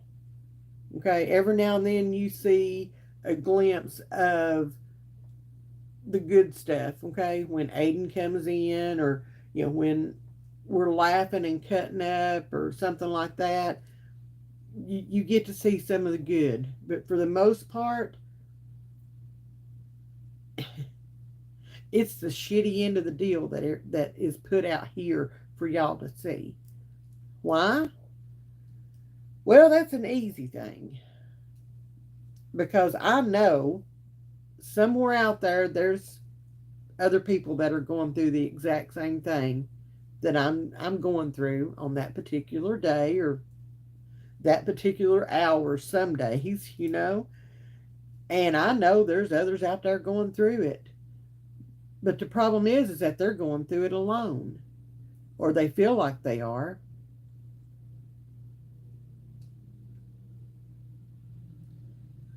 Okay, every now and then you see a glimpse of the good stuff. Okay, when Aiden comes in, or when we're laughing and cutting up, or something like that. You get to see some of the good, but for the most part, it's the shitty end of the deal that is put out here for y'all to see. Why? Well, that's an easy thing, because I know somewhere out there there's other people that are going through the exact same thing that I'm going through on that particular day, or that particular hour some days. And I know there's others out there going through it. But the problem is that they're going through it alone, or they feel like they are.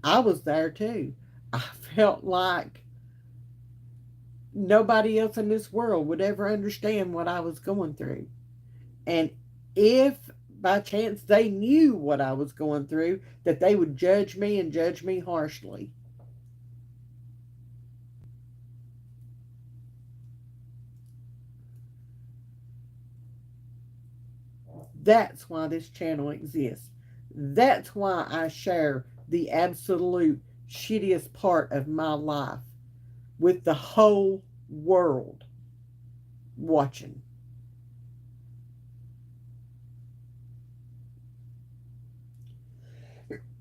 I was there too. I felt like nobody else in this world would ever understand what I was going through. And if by chance they knew what I was going through, that they would judge me, and judge me harshly. That's why this channel exists. That's why I share the absolute shittiest part of my life with the whole world watching.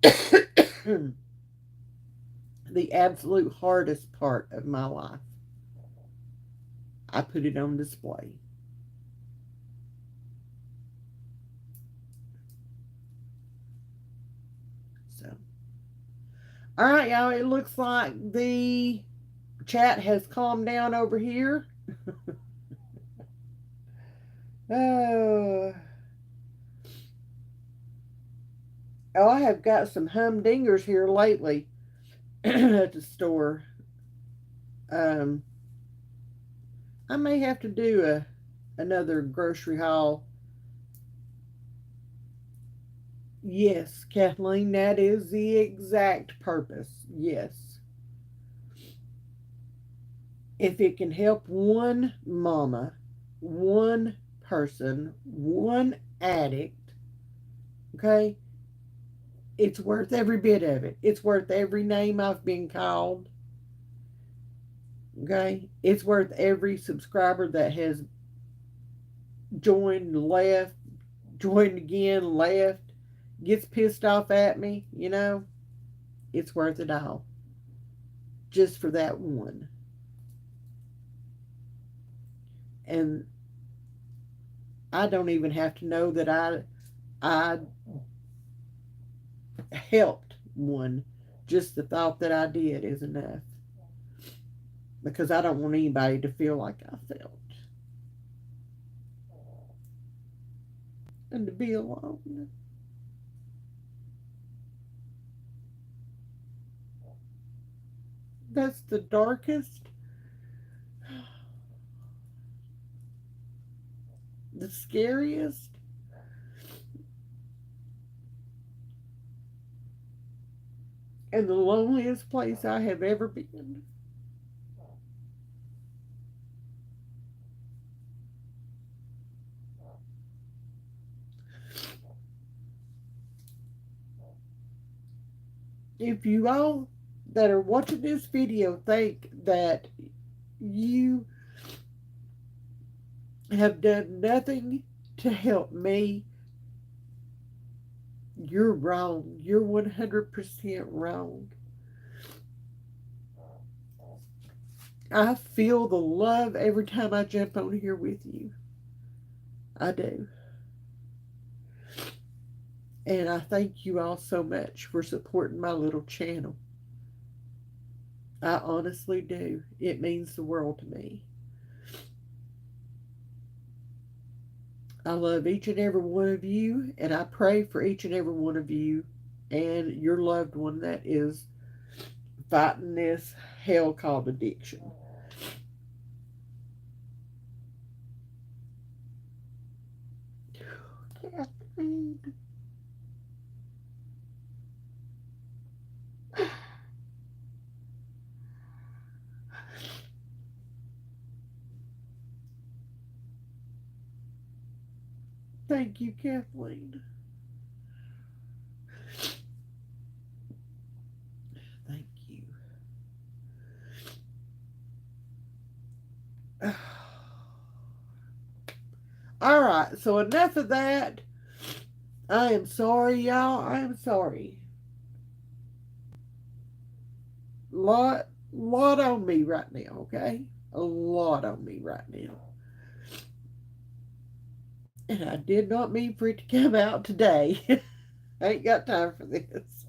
The absolute hardest part of my life, I put it on display. So, all right, y'all, it looks like the chat has calmed down over here. Oh, I have got some humdingers here lately at the store. Um, I may have to do another grocery haul. Yes, Kathleen, that is the exact purpose. Yes. If it can help one mama, one person, one addict, okay, it's worth every bit of it. It's worth every name I've been called. Okay, it's worth every subscriber that has joined, left, joined again, left, gets pissed off at me. It's worth it all. Just for that one. And I don't even have to know that I helped one. Just the thought that I did is enough. Because I don't want anybody to feel like I felt. And to be alone. That's the darkest, the scariest, and the loneliest place I have ever been. if you all that are watching this video think that you have done nothing to help me, you're wrong. You're 100% wrong. I feel the love every time I jump on here with you. I do. And I thank you all so much for supporting my little channel. I honestly do. It means the world to me. I love each and every one of you, and I pray for each and every one of you and your loved one that is fighting this hell called addiction. Kathleen. Thank you, Kathleen. Thank you. All right, so enough of that. I am sorry, y'all. I am sorry. Lot on me right now, okay? A lot on me right now. And I did not mean for it to come out today. I ain't got time for this.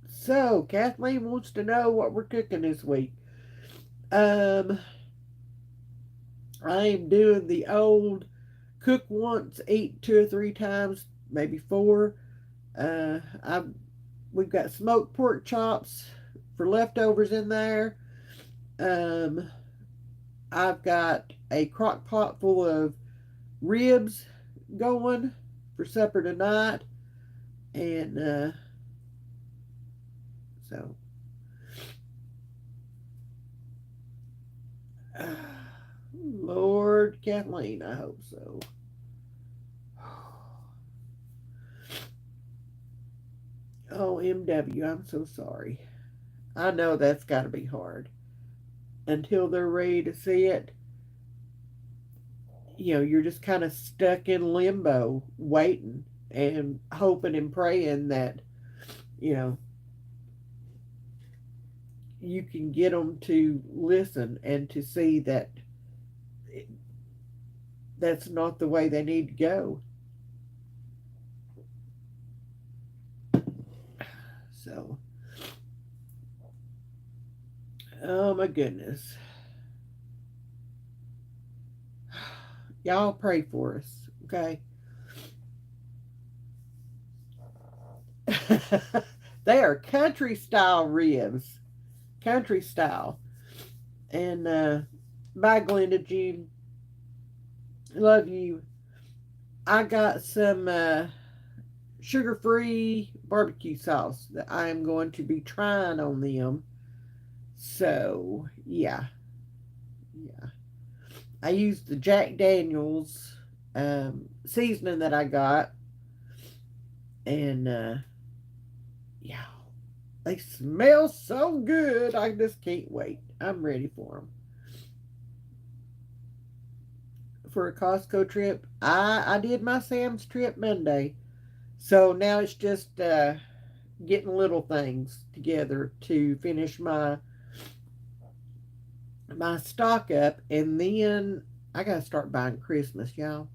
So, Kathleen wants to know what we're cooking this week. I am doing the old cook once, eat 2 or 3 times, maybe 4. Uh, I we've got smoked pork chops for leftovers in there. Um, I've got a crock pot full of ribs going for supper tonight, and so. Lord, Kathleen, I hope so. Oh, MW, I'm so sorry. I know that's got to be hard. Until they're ready to see it, you're just kind of stuck in limbo, waiting and hoping and praying that, you know, you can get them to listen and to see that that's not the way they need to go. So, oh my goodness. Y'all pray for us, okay? They are country style ribs. Country style. And bye, Glenda Jean. Love you. I got some sugar free barbecue sauce that I am going to be trying on them. So, yeah. Yeah. I used the Jack Daniels seasoning that I got. And, yeah. They smell so good. I just can't wait. I'm ready for them. For a Costco trip, I did my Sam's trip Monday. So now it's just getting little things together to finish my stock up, and then I gotta start buying Christmas, y'all.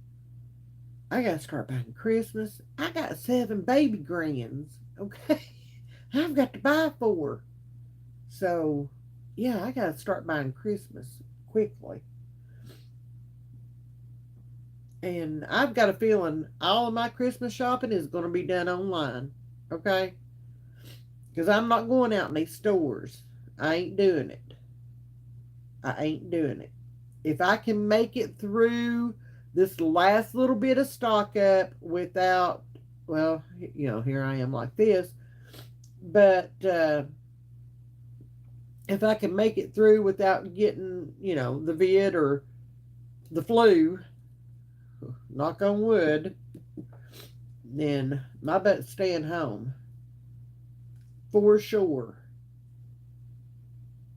I gotta start buying Christmas. I got 7 baby grands, okay? I've got to buy 4. So, yeah, I gotta start buying Christmas quickly. And I've got a feeling all of my Christmas shopping is going to be done online, okay? Because I'm not going out in these stores. I ain't doing it. I ain't doing it. If I can make it through this last little bit of stock up without, well, here I am like this, but if I can make it through without getting, the vid or the flu, knock on wood, then my butt's staying home. For sure.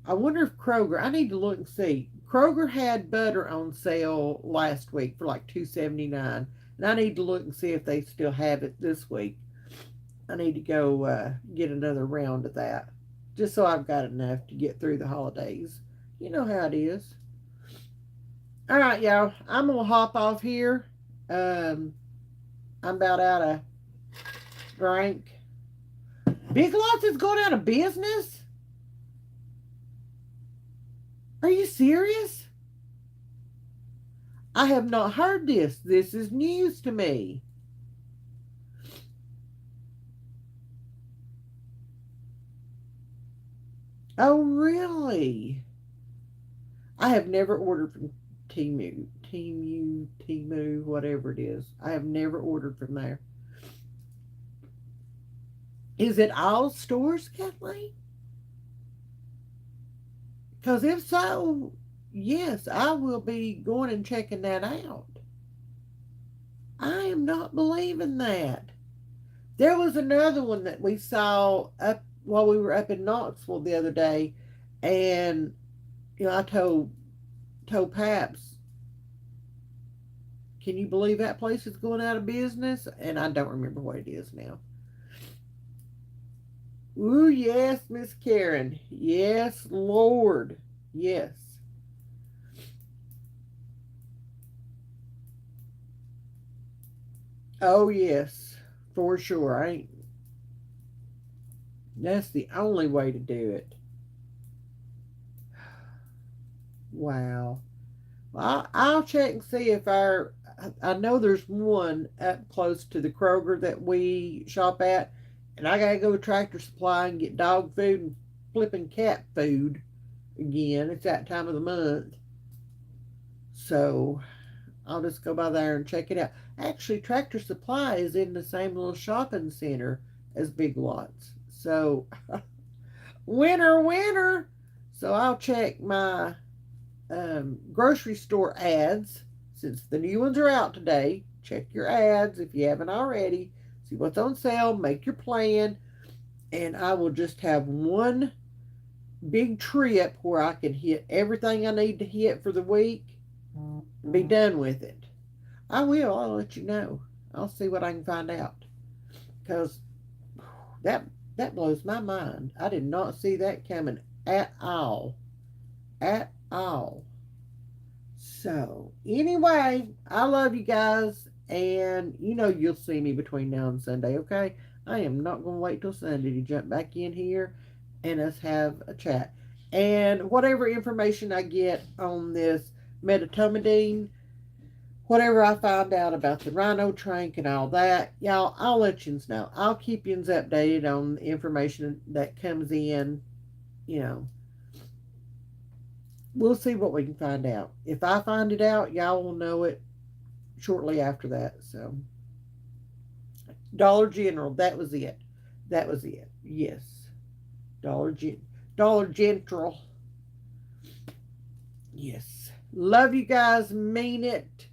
I wonder if Kroger, I need to look and see. Kroger had butter on sale last week for like $2.79. And I need to look and see if they still have it this week. I need to go get another round of that. Just so I've got enough to get through the holidays. You know how it is. All right, y'all. I'm going to hop off here. I'm about out of drink. Big Lots is going out of business? Are you serious? I have not heard this. This is news to me. Oh, really? I have never ordered from Temu, whatever it is. I have never ordered from there. Is it all stores, Kathleen? Because if so, yes, I will be going and checking that out. I am not believing that. There was another one that we saw up while we were up in Knoxville the other day, and I told Paps, can you believe that place is going out of business? And I don't remember what it is now. Ooh, yes, Miss Karen. Yes, Lord. Yes. Oh, yes, for sure. That's the only way to do it. Wow. Well, I'll check and see if I know there's one up close to the Kroger that we shop at, and I gotta go to Tractor Supply and get dog food and flipping cat food again. It's that time of the month. So I'll just go by there and check it out. Actually, Tractor Supply is in the same little shopping center as Big Lots. So, winner, winner. So I'll check my grocery store ads since the new ones are out today. Check your ads if you haven't already. See what's on sale. Make your plan. And I will just have one big trip where I can hit everything I need to hit for the week and be done with it. I will. I'll let you know. I'll see what I can find out. Because that blows my mind. I did not see that coming at all. At all. So, anyway, I love you guys. And you'll see me between now and Sunday, okay? I am not going to wait till Sunday to jump back in here and us have a chat. And whatever information I get on this medetomidine, whatever I find out about the rhino trank and all that, y'all, I'll let you know. I'll keep you updated on the information that comes in. We'll see what we can find out. If I find it out, y'all will know it shortly after that. So, Dollar General, that was it. That was it. Yes. Dollar General. Yes. Love you guys. Mean it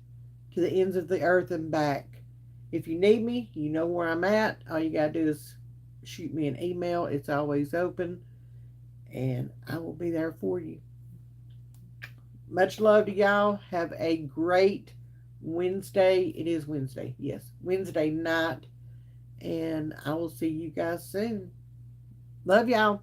to the ends of the earth and back. If you need me, you know where I'm at. All you gotta do is shoot me an email. It's always open. And I will be there for you. Much love to y'all. Have a great Wednesday. It is Wednesday. Yes. Wednesday night. And I will see you guys soon. Love y'all.